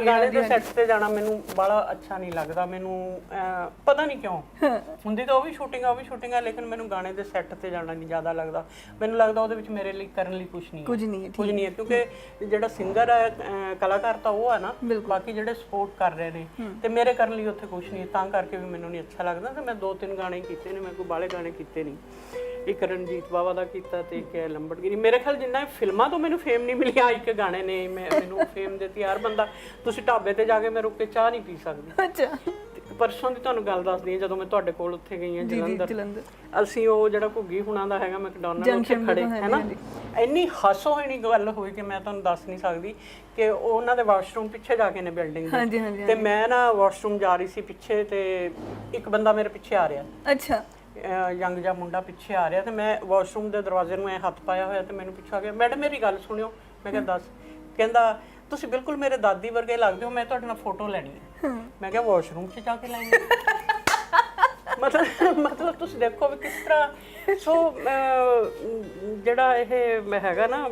ਗਾਣੇ ਦੇ ਸੈੱਟ ਤੇ ਜਾਣਾ ਮੈਨੂੰ ਬੜਾ ਅੱਛਾ ਨਹੀਂ ਲੱਗਦਾ, ਮੈਨੂੰ ਪਤਾ ਨਹੀਂ ਕਿਉਂ। ਹੁੰਦੀ ਤਾਂ ਉਹ ਵੀ ਸ਼ੂਟਿੰਗ ਆ, ਲੇਕਿਨ ਮੈਨੂੰ ਗਾਣੇ ਦੇ ਸੈੱਟ ਤੇ ਜਾਣਾ ਨਹੀਂ ਜ਼ਿਆਦਾ ਲੱਗਦਾ। ਮੈਨੂੰ ਲੱਗਦਾ ਉਹਦੇ ਵਿੱਚ ਮੇਰੇ ਲਈ ਕਰਨ ਲਈ ਕੁਝ ਨਹੀਂ ਹੈ, ਕਿਉਂਕਿ ਜਿਹੜਾ ਸਿੰਗਰ ਹੈ, ਕਲਾਕਾਰ ਤਾਂ ਉਹ ਹੈ ਨਾ, ਬਾਕੀ ਜਿਹੜੇ ਸਪੋਰਟ ਕਰ ਰਹੇ ਨੇ, ਤੇ ਮੇਰੇ ਕਰਨ ਲਈ ਉੱਥੇ ਕੁਝ ਨਹੀਂ, ਤਾਂ ਕਰਕੇ ਵੀ ਮੈਨੂੰ ਨਹੀਂ ਅੱਛਾ ਲੱਗਦਾ। ਤੇ ਮੈਂ 2-3 ਗਾਣੇ ਕੀਤੇ ਨੇ, ਮੈਂ ਕੋਈ ਬਾਹਲੇ ਗਾਣੇ ਕੀਤੇ ਨਹੀਂ। ਇੱਕ ਰਣਜੀਤ ਬਾਵਾ ਦਾ ਕੀਤਾ ਤੇ ਇੱਕ ਲੰਬੜਗਿਰੀ। ਮੇਰੇ ਖਿਆਲ ਜਿੰਨਾ ਫਿਲਮਾਂ ਤੋਂ ਮੈਨੂੰ ਫੇਮ ਨਹੀਂ ਮਿਲਿਆ, ਇੱਕ ਗਾਣੇ ਨੇ ਮੈਨੂੰ ਫੇਮ ਦਿੱਤੀ। ਯਾਰ ਬੰਦਾ, ਤੁਸੀਂ ਢਾਬੇ ਤੇ ਜਾ ਕੇ ਮੈਂ ਰੁਕ ਕੇ ਚਾਹ ਨਹੀਂ ਪੀ ਸਕਦੀ। ਅੱਛਾ। ਪਰਸੋਂ ਦੀ ਤੁਹਾਨੂੰ ਗੱਲ ਦੱਸਦੀ ਹਾਂ, ਜਦੋਂ ਮੈਂ ਤੁਹਾਡੇ ਕੋਲ ਉੱਥੇ ਗਈ ਹਾਂ ਜਲੰਧਰ, ਅਸੀਂ ਉਹ ਜਿਹੜਾ ਘੁੱਗੀ ਹੁਣਾਂ ਦਾ ਹੈਗਾ ਮੈਕਡੋਨਲਡ, ਉੱਥੇ ਖੜੇ ਹੈ ਨਾ, ਇੰਨੀ ਹਾਸੋਹੀਣੀ ਗੱਲ ਹੋਈ ਕਿ ਮੈਂ ਤੁਹਾਨੂੰ ਦੱਸ ਨਹੀਂ ਸਕਦੀ। ਕਿ ਉਹਨਾਂ ਦੇ ਵਾਸ਼ਰੂਮ ਪਿੱਛੇ ਜਾ ਕੇ ਨੇ ਬਿਲਡਿੰਗ ਦੇ, ਤੇ ਮੈਂ ਨਾ ਵਾਸ਼ਰੂਮ ਜਾ ਰਹੀ ਸੀ ਪਿੱਛੇ, ਤੇ ਇੱਕ ਬੰਦਾ ਮੇਰੇ ਪਿੱਛੇ ਆ ਰਿਹਾ। ਅੱਛਾ। ਯੰਗ ਜਿਹਾ ਮੁੰਡਾ ਪਿੱਛੇ ਆ ਰਿਹਾ, ਤੇ ਮੈਂ ਵਾਸ਼ਰੂਮ ਦੇ ਦਰਵਾਜ਼ੇ ਨੂੰ ਹੱਥ ਪਾਇਆ ਹੋਇਆ, ਤੇ ਮੈਨੂੰ ਪਿੱਛੇ ਆ ਗਿਆ, ਮੈਡਮ ਮੇਰੀ ਗੱਲ ਸੁਣਿਓ। ਮੈਂ ਕਿਹਾ ਦੱਸ। ਕਹਿੰਦਾ ਤੁਸੀਂ ਬਿਲਕੁਲ ਮੇਰੇ ਦਾਦੀ ਵਰਗੇ ਲੱਗਦੇ ਹੋ, ਮੈਂ ਤੁਹਾਡੇ ਨਾਲ ਫੋਟੋ ਲੈਣੀ ਹੈ। ਮੈਂ ਕਿਹਾ ਵਾਸ਼ਰੂਮ 'ਚ ਜਾ ਕੇ ਲੈਣੀ? ਮਤਲਬ ਤੁਸੀਂ ਦੇਖੋ ਵੀ ਕਿਸ ਤਰ੍ਹਾਂ। ਸੋ ਜਿਹੜਾ ਇਹ ਹੈਗਾ ਨਾ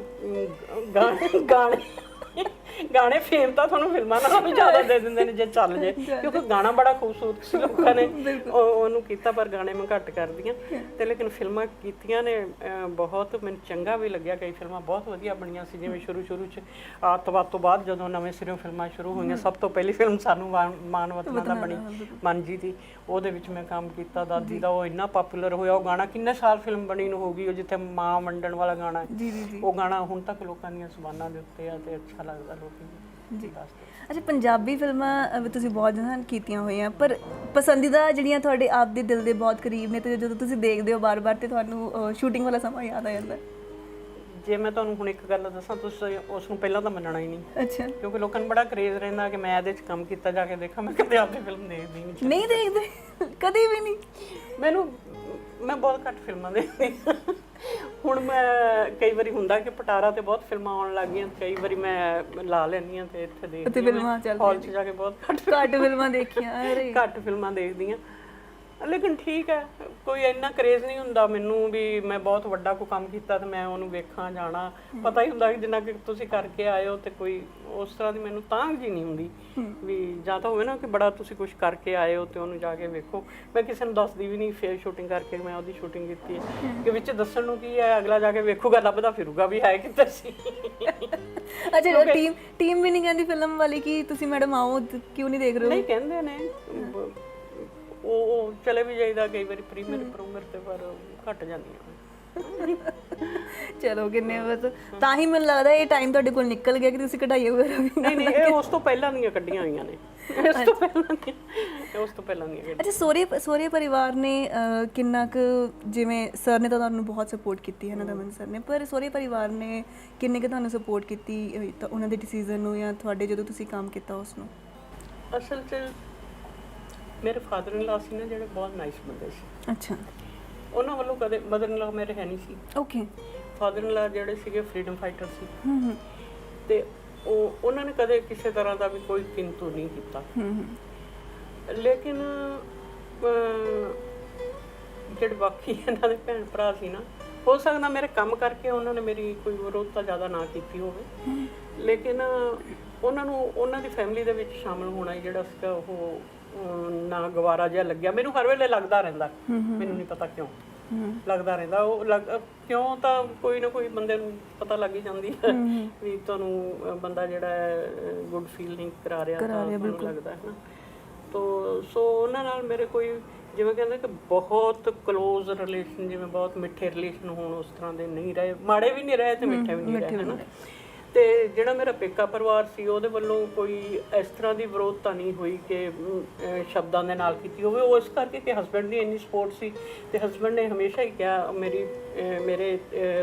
ਗਾਣੇ ਫੇਮ ਤਾਂ ਤੁਹਾਨੂੰ ਫਿਲਮਾਂ ਨਾਲੋਂ ਵੀ ਜ਼ਿਆਦਾ ਦੇ ਦਿੰਦੇ ਨੇ ਜੇ ਚੱਲ ਜੇ, ਕਿਉਂਕਿ ਗਾਣਾ ਬੜਾ ਖੂਬਸੂਰਤ ਸੀ, ਲੋਕਾਂ ਨੇ ਉਹਨੂੰ ਕੀਤਾ, ਪਰ ਗਾਣੇ ਮੈਂ ਘੱਟ ਕਰਦੀ ਹਾਂ। ਤੇ ਲੇਕਿਨ ਫਿਲਮਾਂ ਕੀਤੀਆਂ ਨੇ ਬਹੁਤ, ਮੈਨੂੰ ਚੰਗਾ ਵੀ ਲੱਗਿਆ। ਕਈ ਫਿਲਮਾਂ ਬਹੁਤ ਵਧੀਆ ਬਣੀਆਂ ਸੀ, ਜਿਵੇਂ ਸ਼ੁਰੂ 'ਚ ਆਤਵਾਦ ਤੋਂ ਬਾਅਦ ਜਦੋਂ ਨਵੇਂ ਸਿਰੋਂ ਫਿਲਮਾਂ ਸ਼ੁਰੂ ਹੋਈਆਂ, ਸਭ ਤੋਂ ਪਹਿਲੀ ਫਿਲਮ ਸਾਨੂੰ ਮਾਨ ਵਤਨਾਂ ਦਾ ਬਣੀ, ਮਨ ਜੀ ਦੀ, ਉਹਦੇ ਵਿੱਚ ਮੈਂ ਕੰਮ ਕੀਤਾ। ਦਾਦੀ ਦਾ ਉਹ ਇੰਨਾ ਪਾਪੂਲਰ ਹੋਇਆ, ਉਹ ਗਾਣਾ ਕਿੰਨੇ ਸਾਲ ਫਿਲਮ ਬਣੀ ਨੂੰ ਹੋ ਗਈ, ਉਹ ਜਿੱਥੇ ਮਾਂ ਵੰਡਣ ਵਾਲਾ ਗਾਣਾ, ਉਹ ਗਾਣਾ ਹੁਣ ਤੱਕ ਲੋਕਾਂ ਦੀਆਂ ਜ਼ੁਬਾਨਾਂ ਦੇ ਉੱਤੇ ਆ, ਤੇ ਅੱਛਾ ਲੱਗਦਾ ਲੋਕੀ ਜੀ। ਅੱਛਾ, ਪੰਜਾਬੀ ਫਿਲਮਾਂ ਤੁਸੀਂ ਬਹੁਤ ਜ਼ਿਆਦਾ ਕੀਤੀਆਂ ਹੋਈਆਂ, ਪਰ ਪਸੰਦੀਦਾ ਜਿਹੜੀਆਂ ਤੁਹਾਡੇ ਆਪ ਦੇ ਦਿਲ ਦੇ ਬਹੁਤ ਕਰੀਬ ਨੇ, ਤੇ ਜਦੋਂ ਤੁਸੀਂ ਦੇਖਦੇ ਹੋ ਬਾਰ-ਬਾਰ, ਤੇ ਤੁਹਾਨੂੰ ਸ਼ੂਟਿੰਗ ਵਾਲਾ ਸਮਾਂ ਯਾਦ ਆ ਜਾਂਦਾ? ਜੇ ਮੈਂ ਤੁਹਾਨੂੰ ਹੁਣ ਇੱਕ ਗੱਲ ਦੱਸਾਂ, ਤੁਸੀਂ ਉਸ ਨੂੰ ਪਹਿਲਾਂ ਤਾਂ ਮੰਨਣਾ ਹੀ ਨਹੀਂ। ਅੱਛਾ। ਕਿਉਂਕਿ ਲੋਕਾਂ ਨੂੰ ਬੜਾ ਕਰੇਜ਼ ਰਹਿੰਦਾ ਕਿ ਮੈਂ ਇਹਦੇ 'ਚ ਕੰਮ ਕੀਤਾ, ਜਾ ਕੇ ਦੇਖਾਂ। ਮੈਂ ਕਦੇ ਆਪਣੀ ਫਿਲਮ ਦੇਖਦੀ ਨਹੀਂ ਦੇਖਦੇ, ਕਦੇ ਵੀ ਨਹੀਂ। ਮੈਂ ਬਹੁਤ ਘੱਟ ਫਿਲਮਾਂ ਦੇਖਦੀ। ਹੁਣ ਮੈਂ ਕਈ ਵਾਰੀ ਹੁੰਦਾ ਕਿ ਪਟਾਰਾ ਤੇ ਬਹੁਤ ਫਿਲਮਾਂ ਆਉਣ ਲੱਗ ਗਈਆਂ, ਕਈ ਵਾਰੀ ਮੈਂ ਲਾ ਲੈਂਦੀ ਹਾਂ ਤੇ ਇੱਥੇ ਦੇਖਦੀ ਹਾਂ, ਹਾਲ 'ਚ ਜਾ ਕੇ ਬਹੁਤ ਘੱਟ ਫਿਲਮਾਂ ਦੇਖੀਆਂ। ਘੱਟ ਫਿਲਮਾਂ ਦੇਖਦੀ ਹਾਂ, ਲੇਕਿਨ ਠੀਕ ਹੈ, ਕੋਈ ਇੰਨਾ ਕਰੇਜ਼ ਨਹੀਂ ਹੁੰਦਾ ਮੈਨੂੰ ਵੀ ਮੈਂ ਬਹੁਤ ਵੱਡਾ ਕੋਈ ਕੰਮ ਕੀਤਾ ਤੇ ਮੈਂ ਉਹਨੂੰ ਵੇਖਾਂ ਜਾਣਾ। ਪਤਾ ਹੀ ਹੁੰਦਾ ਕਿ ਜਿੰਨਾ ਕਿ ਤੁਸੀਂ ਕਰਕੇ ਆਏ ਹੋ, ਤੇ ਕੋਈ ਉਸ ਤਰ੍ਹਾਂ ਦੀ ਮੈਨੂੰ ਤਾਂਘ ਜੀ ਨਹੀਂ ਹੁੰਦੀ ਵੀ, ਜਾਂ ਤਾਂ ਹੋਵੇ ਨਾ ਕਿ ਬੜਾ ਤੁਸੀਂ ਕੁਝ ਕਰਕੇ ਆਏ ਹੋ ਤੇ ਉਹਨੂੰ ਜਾ ਕੇ ਵੇਖੋ। ਮੈਂ ਕਿਸੇ ਨੂੰ ਦੱਸਦੀ ਵੀ ਨਹੀਂ ਫੇਰ ਸ਼ੂਟਿੰਗ ਕਰਕੇ ਮੈਂ ਉਹਦੀ ਸ਼ੂਟਿੰਗ ਕੀਤੀ ਹੈ, ਕਿ ਵਿੱਚ ਦੱਸਣ ਨੂੰ ਕੀ ਹੈ, ਅਗਲਾ ਜਾ ਕੇ ਵੇਖੂਗਾ, ਲੱਭਦਾ ਫਿਰੂਗਾ ਵੀ ਹੈ ਕਿੱਧਰ ਸੀ। ਅੱਛਾ, ਟੀਮ ਵੀ ਨਹੀਂ ਕਹਿੰਦੀ ਫਿਲਮ ਵਾਲੀ ਕਿ ਤੁਸੀਂ ਮੈਡਮ ਆਓ, ਕਿਉਂ ਨਹੀਂ ਦੇਖ ਰਹੇ ਹੋ? ਨਹੀਂ ਕਹਿੰਦੇ ਨੇ, ਉਹ ਚਲੇ ਵੀ ਜਾਈਦਾ ਕਈ ਵਾਰੀ ਪ੍ਰੀਮੀਅਰ ਤੇ, ਪਰ ਘਟ ਜਾਂਦੀਆਂ। ਚਲੋ ਕਿੰਨੇ ਬਸ, ਤਾਂ ਹੀ ਮੈਨੂੰ ਲੱਗਦਾ ਇਹ ਟਾਈਮ ਤੁਹਾਡੇ ਕੋਲ ਨਿਕਲ ਗਿਆ ਕਿ ਤੁਸੀਂ ਕਢਾਈਆਂ ਵਗੈਰਾ ਵੀ ਨਹੀਂ, ਇਹ ਉਸ ਤੋਂ ਪਹਿਲਾਂ ਦੀਆਂ ਕੱਢੀਆਂ ਹੋਈਆਂ ਨੇ, ਉਸ ਤੋਂ ਪਹਿਲਾਂ ਦੀਆਂ। ਅੱਛਾ, ਸਹੁਰੇ ਪਰਿਵਾਰ ਨੇ ਕਿੰਨਾ ਕੁ, ਜਿਵੇਂ ਸਰ ਨੇ ਤਾਂ ਤੁਹਾਨੂੰ ਬਹੁਤ ਸਪੋਰਟ ਕੀਤੀ ਹੈ ਨਾ, ਦਮਨ ਸਰ ਨੇ, ਪਰ ਸਹੁਰੇ ਪਰਿਵਾਰ ਨੇ ਕਿੰਨੇ ਕੁ ਤੁਹਾਨੂੰ ਸਪੋਰਟ ਕੀਤੀ ਉਹਨਾਂ ਦੇ ਡਿਸੀਜਨ ਨੂੰ, ਜਾਂ ਤੁਹਾਡੇ ਜਦੋਂ ਤੁਸੀਂ ਕੰਮ ਕੀਤਾ ਉਸ ਨੂੰ? ਅਸਲ 'ਚ ਮੇਰੇ ਫਾਦਰ ਇਨ ਲਾ ਸੀ ਨਾ, ਜਿਹੜੇ ਬਹੁਤ ਨਾਈਸ ਬੰਦੇ ਸੀ। ਅੱਛਾ। ਉਹਨਾਂ ਵੱਲੋਂ ਕਦੇ, ਮਦਰ ਇਨ ਲਾ ਮੇਰੇ ਹੈ ਨਹੀਂ ਸੀ। ਓਕੇ। ਫਾਦਰ ਇਨ ਲਾ ਜਿਹੜੇ ਸੀਗੇ ਫਰੀडम ਫਾਈਟਰ ਸੀ, ਤੇ ਉਹਨਾਂ ਨੇ ਕਦੇ ਕਿਸੇ ਤਰ੍ਹਾਂ ਦਾ ਵੀ ਕੋਈ ਕਿੰਤੂ ਨਹੀਂ ਕੀਤਾ। ਲੇਕਿਨ ਜਿਹੜੇ ਬਾਕੀ ਇਹਨਾਂ ਦੇ ਭੈਣ ਭਰਾ ਸੀ ਨਾ, ਹੋ ਸਕਦਾ ਮੇਰੇ ਕੰਮ ਕਰਕੇ ਉਹਨਾਂ ਨੇ ਮੇਰੀ ਕੋਈ ਵਿਰੋਧਤਾ ਜ਼ਿਆਦਾ ਨਾ ਕੀਤੀ ਹੋਵੇ, ਲੇਕਿਨ ਉਹਨਾਂ ਨੂੰ ਉਹਨਾਂ ਦੀ ਫੈਮਿਲੀ ਦੇ ਵਿੱਚ ਸ਼ਾਮਲ ਹੋਣਾ ਜਿਹੜਾ ਸੀਗਾ, ਉਹ ਨਾ ਗਵਾਰਾ ਜਿਹਾ ਲੱਗਿਆ ਮੈਨੂੰ। ਹਰ ਵੇਲੇ ਲੱਗਦਾ ਰਹਿੰਦਾ, ਮੈਨੂੰ ਨਹੀਂ ਪਤਾ ਕਿਉਂ ਲੱਗਦਾ ਰਹਿੰਦਾ। ਉਹ ਕਿਉਂ, ਤਾਂ ਕੋਈ ਨਾ ਕੋਈ ਬੰਦੇ ਨੂੰ ਪਤਾ ਲੱਗ ਹੀ ਜਾਂਦੀ ਹੈ ਵੀ ਤੁਹਾਨੂੰ ਬੰਦਾ ਜਿਹੜਾ ਗੁੱਡ ਫੀਲ ਨਹੀਂ ਕਰਾ ਰਿਹਾ, ਤਾਂ ਮੈਨੂੰ ਲੱਗਦਾ ਹੈ ਨਾ। ਸੋ ਉਹਨਾਂ ਨਾਲ ਮੇਰੇ ਕੋਈ, ਜਿਵੇਂ ਕਹਿੰਦੇ ਕਿ ਬਹੁਤ ਕਲੋਜ਼ ਰਿਲੇਸ਼ਨ, ਜਿਵੇਂ ਬਹੁਤ ਮਿੱਠੇ ਰਿਲੇਸ਼ਨ ਹੋਣ, ਉਸ ਤਰ੍ਹਾਂ ਦੇ ਨਹੀਂ ਰਹੇ। ਮਾੜੇ ਵੀ ਨਹੀਂ ਰਹੇ ਤੇ ਮਿੱਠੇ ਵੀ ਨਹੀਂ ਰਹੇ, ਹੈ ਨਾ। ਤੇ ਜਿਹੜਾ ਮੇਰਾ ਪੇਕਾ ਪਰਿਵਾਰ ਸੀ ਉਹਦੇ ਵੱਲੋਂ ਕੋਈ ਇਸ ਤਰ੍ਹਾਂ ਦੀ ਵਿਰੋਧਤਾ ਨਹੀਂ ਹੋਈ ਕਿ ਸ਼ਬਦਾਂ ਦੇ ਨਾਲ ਕੀਤੀ ਹੋਵੇ। ਉਹ ਇਸ ਕਰਕੇ ਕਿ ਹਸਬੈਂਡ ਦੀ ਇੰਨੀ ਸਪੋਰਟ ਸੀ ਤੇ ਹਸਬੈਂਡ ਨੇ ਹਮੇਸ਼ਾ ਹੀ ਕਿਹਾ ਮੇਰੇ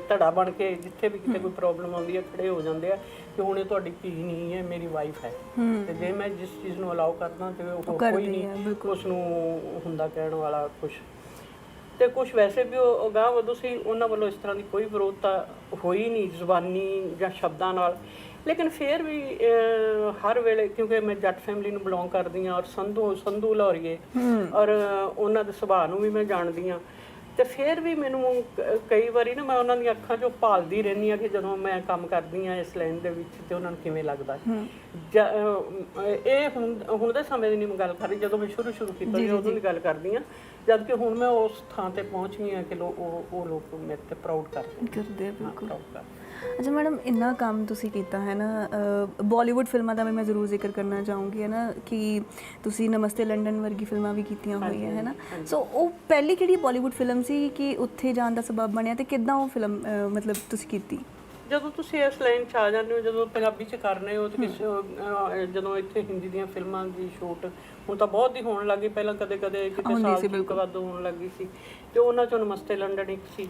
ਧੜਾ ਬਣ ਕੇ ਜਿੱਥੇ ਵੀ ਕਿਤੇ ਕੋਈ ਪ੍ਰੋਬਲਮ ਆਉਂਦੀ ਹੈ ਖੜੇ ਹੋ ਜਾਂਦੇ ਆ ਕਿ ਹੁਣ ਇਹ ਤੁਹਾਡੀ ਧੀ ਨਹੀਂ ਹੈ, ਮੇਰੀ ਵਾਈਫ ਹੈ। ਤੇ ਜੇ ਮੈਂ ਜਿਸ ਚੀਜ਼ ਨੂੰ ਅਲਾਉ ਕਰਦਾ ਤੇ ਉਹ ਕੋਈ ਨਹੀਂ ਉਸ ਨੂੰ ਹੁੰਦਾ ਕਹਿਣ ਵਾਲਾ ਕੁਝ। ਤੇ ਕੁਝ ਵੈਸੇ ਵੀ ਉਹ ਅਗਾਂਹ ਵਧੂ ਸੀ, ਉਹਨਾਂ ਵੱਲੋਂ ਇਸ ਤਰ੍ਹਾਂ ਦੀ ਕੋਈ ਵਿਰੋਧਤਾ ਹੋਈ ਨਹੀਂ ਜ਼ੁਬਾਨੀ ਜਾਂ ਸ਼ਬਦਾਂ ਨਾਲ। ਲੇਕਿਨ ਫਿਰ ਵੀ ਹਰ ਵੇਲੇ ਕਿਉਂਕਿ ਮੈਂ ਜੱਟ ਫੈਮਿਲੀ ਨੂੰ ਬਿਲੋਂਗ ਕਰਦੀ ਹਾਂ ਔਰ ਸੰਧੂ ਲਾਹੌਰੀਏ ਔਰ ਉਹਨਾਂ ਦੇ ਸੁਭਾਅ ਨੂੰ ਵੀ ਮੈਂ ਜਾਣਦੀ ਹਾਂ। ਤੇ ਫਿਰ ਵੀ ਮੈਨੂੰ ਕਈ ਵਾਰੀ ਨਾ ਮੈਂ ਉਹਨਾਂ ਦੀਆਂ ਅੱਖਾਂ 'ਚੋਂ ਭਾਲਦੀ ਰਹਿੰਦੀ ਹਾਂ ਕਿ ਜਦੋਂ ਮੈਂ ਕੰਮ ਕਰਦੀ ਹਾਂ ਇਸ ਲਾਈਨ ਦੇ ਵਿੱਚ ਤੇ ਉਹਨਾਂ ਨੂੰ ਕਿਵੇਂ ਲੱਗਦਾ। ਇਹ ਹੁਣ ਦੇ ਸਮੇਂ ਦੀ ਨਹੀਂ ਮੈਂ ਗੱਲ ਕਰ ਰਹੀ, ਜਦੋਂ ਮੈਂ ਸ਼ੁਰੂ ਕੀਤਾ ਉਦੋਂ ਦੀ ਗੱਲ ਕਰਦੀ ਹਾਂ, ਜਦ ਕਿ ਹੁਣ ਮੈਂ ਉਸ ਥਾਂ ਤੇ ਪਹੁੰਚ ਗਈ ਹਾਂ ਕਿ ਉਹ ਲੋਕ ਮੇਰੇ ਤੇ ਪ੍ਰਾਊਡ ਕਰਦੇ ਆ। ਬਿਲਕੁਲ। ਅੱਛਾ ਮੈਡਮ, ਇੰਨਾ ਕੰਮ ਤੁਸੀਂ ਕੀਤਾ ਹੈ ਨਾ, ਬਾਲੀਵੁੱਡ ਫਿਲਮਾਂ ਦਾ ਵੀ ਮੈਂ ਜ਼ਰੂਰ ਜ਼ਿਕਰ ਕਰਨਾ ਚਾਹੂੰਗੀ ਹੈ ਨਾ ਕਿ ਤੁਸੀਂ ਨਮਸਤੇ ਲੰਡਨ ਵਰਗੀ ਫਿਲਮਾਂ ਵੀ ਕੀਤੀਆਂ ਹੋਈਆਂ ਹੈ ਨਾ। ਸੋ ਉਹ ਪਹਿਲੀ ਕਿਹੜੀ ਬਾਲੀਵੁੱਡ ਫਿਲਮ ਸੀ ਕਿ ਉੱਥੇ ਜਾਣ ਦਾ ਸਬਬ ਬਣਿਆ ਤੇ ਕਿੱਦਾਂ ਉਹ ਫਿਲਮ ਮਤਲਬ ਤੁਸੀਂ ਕੀਤੀ? ਜਦੋਂ ਤੁਸੀਂ ਇਸ ਲਾਈਨ 'ਚ ਆ ਜਾਂਦੇ ਹੋ, ਜਦੋਂ ਪੰਜਾਬੀ 'ਚ ਕਰ ਰਹੇ ਹੋ ਤੇ ਕਿਸੇ ਜਦੋਂ ਇੱਥੇ ਹਿੰਦੀ ਦੀਆਂ ਫਿਲਮਾਂ ਦੀ ਸ਼ੂਟ ਹੁਣ ਤਾਂ ਬਹੁਤ ਹੀ ਹੋਣ ਲੱਗੀ, ਪਹਿਲਾਂ ਕਦੇ ਕਿਤੇ ਸਾਲ ਤੋਂ ਵੱਧ ਹੋਣ ਲੱਗੀ ਸੀ। ਤੇ ਉਹਨਾਂ 'ਚੋਂ ਨਮਸਤੇ ਲੰਡਨ ਇੱਕ ਸੀ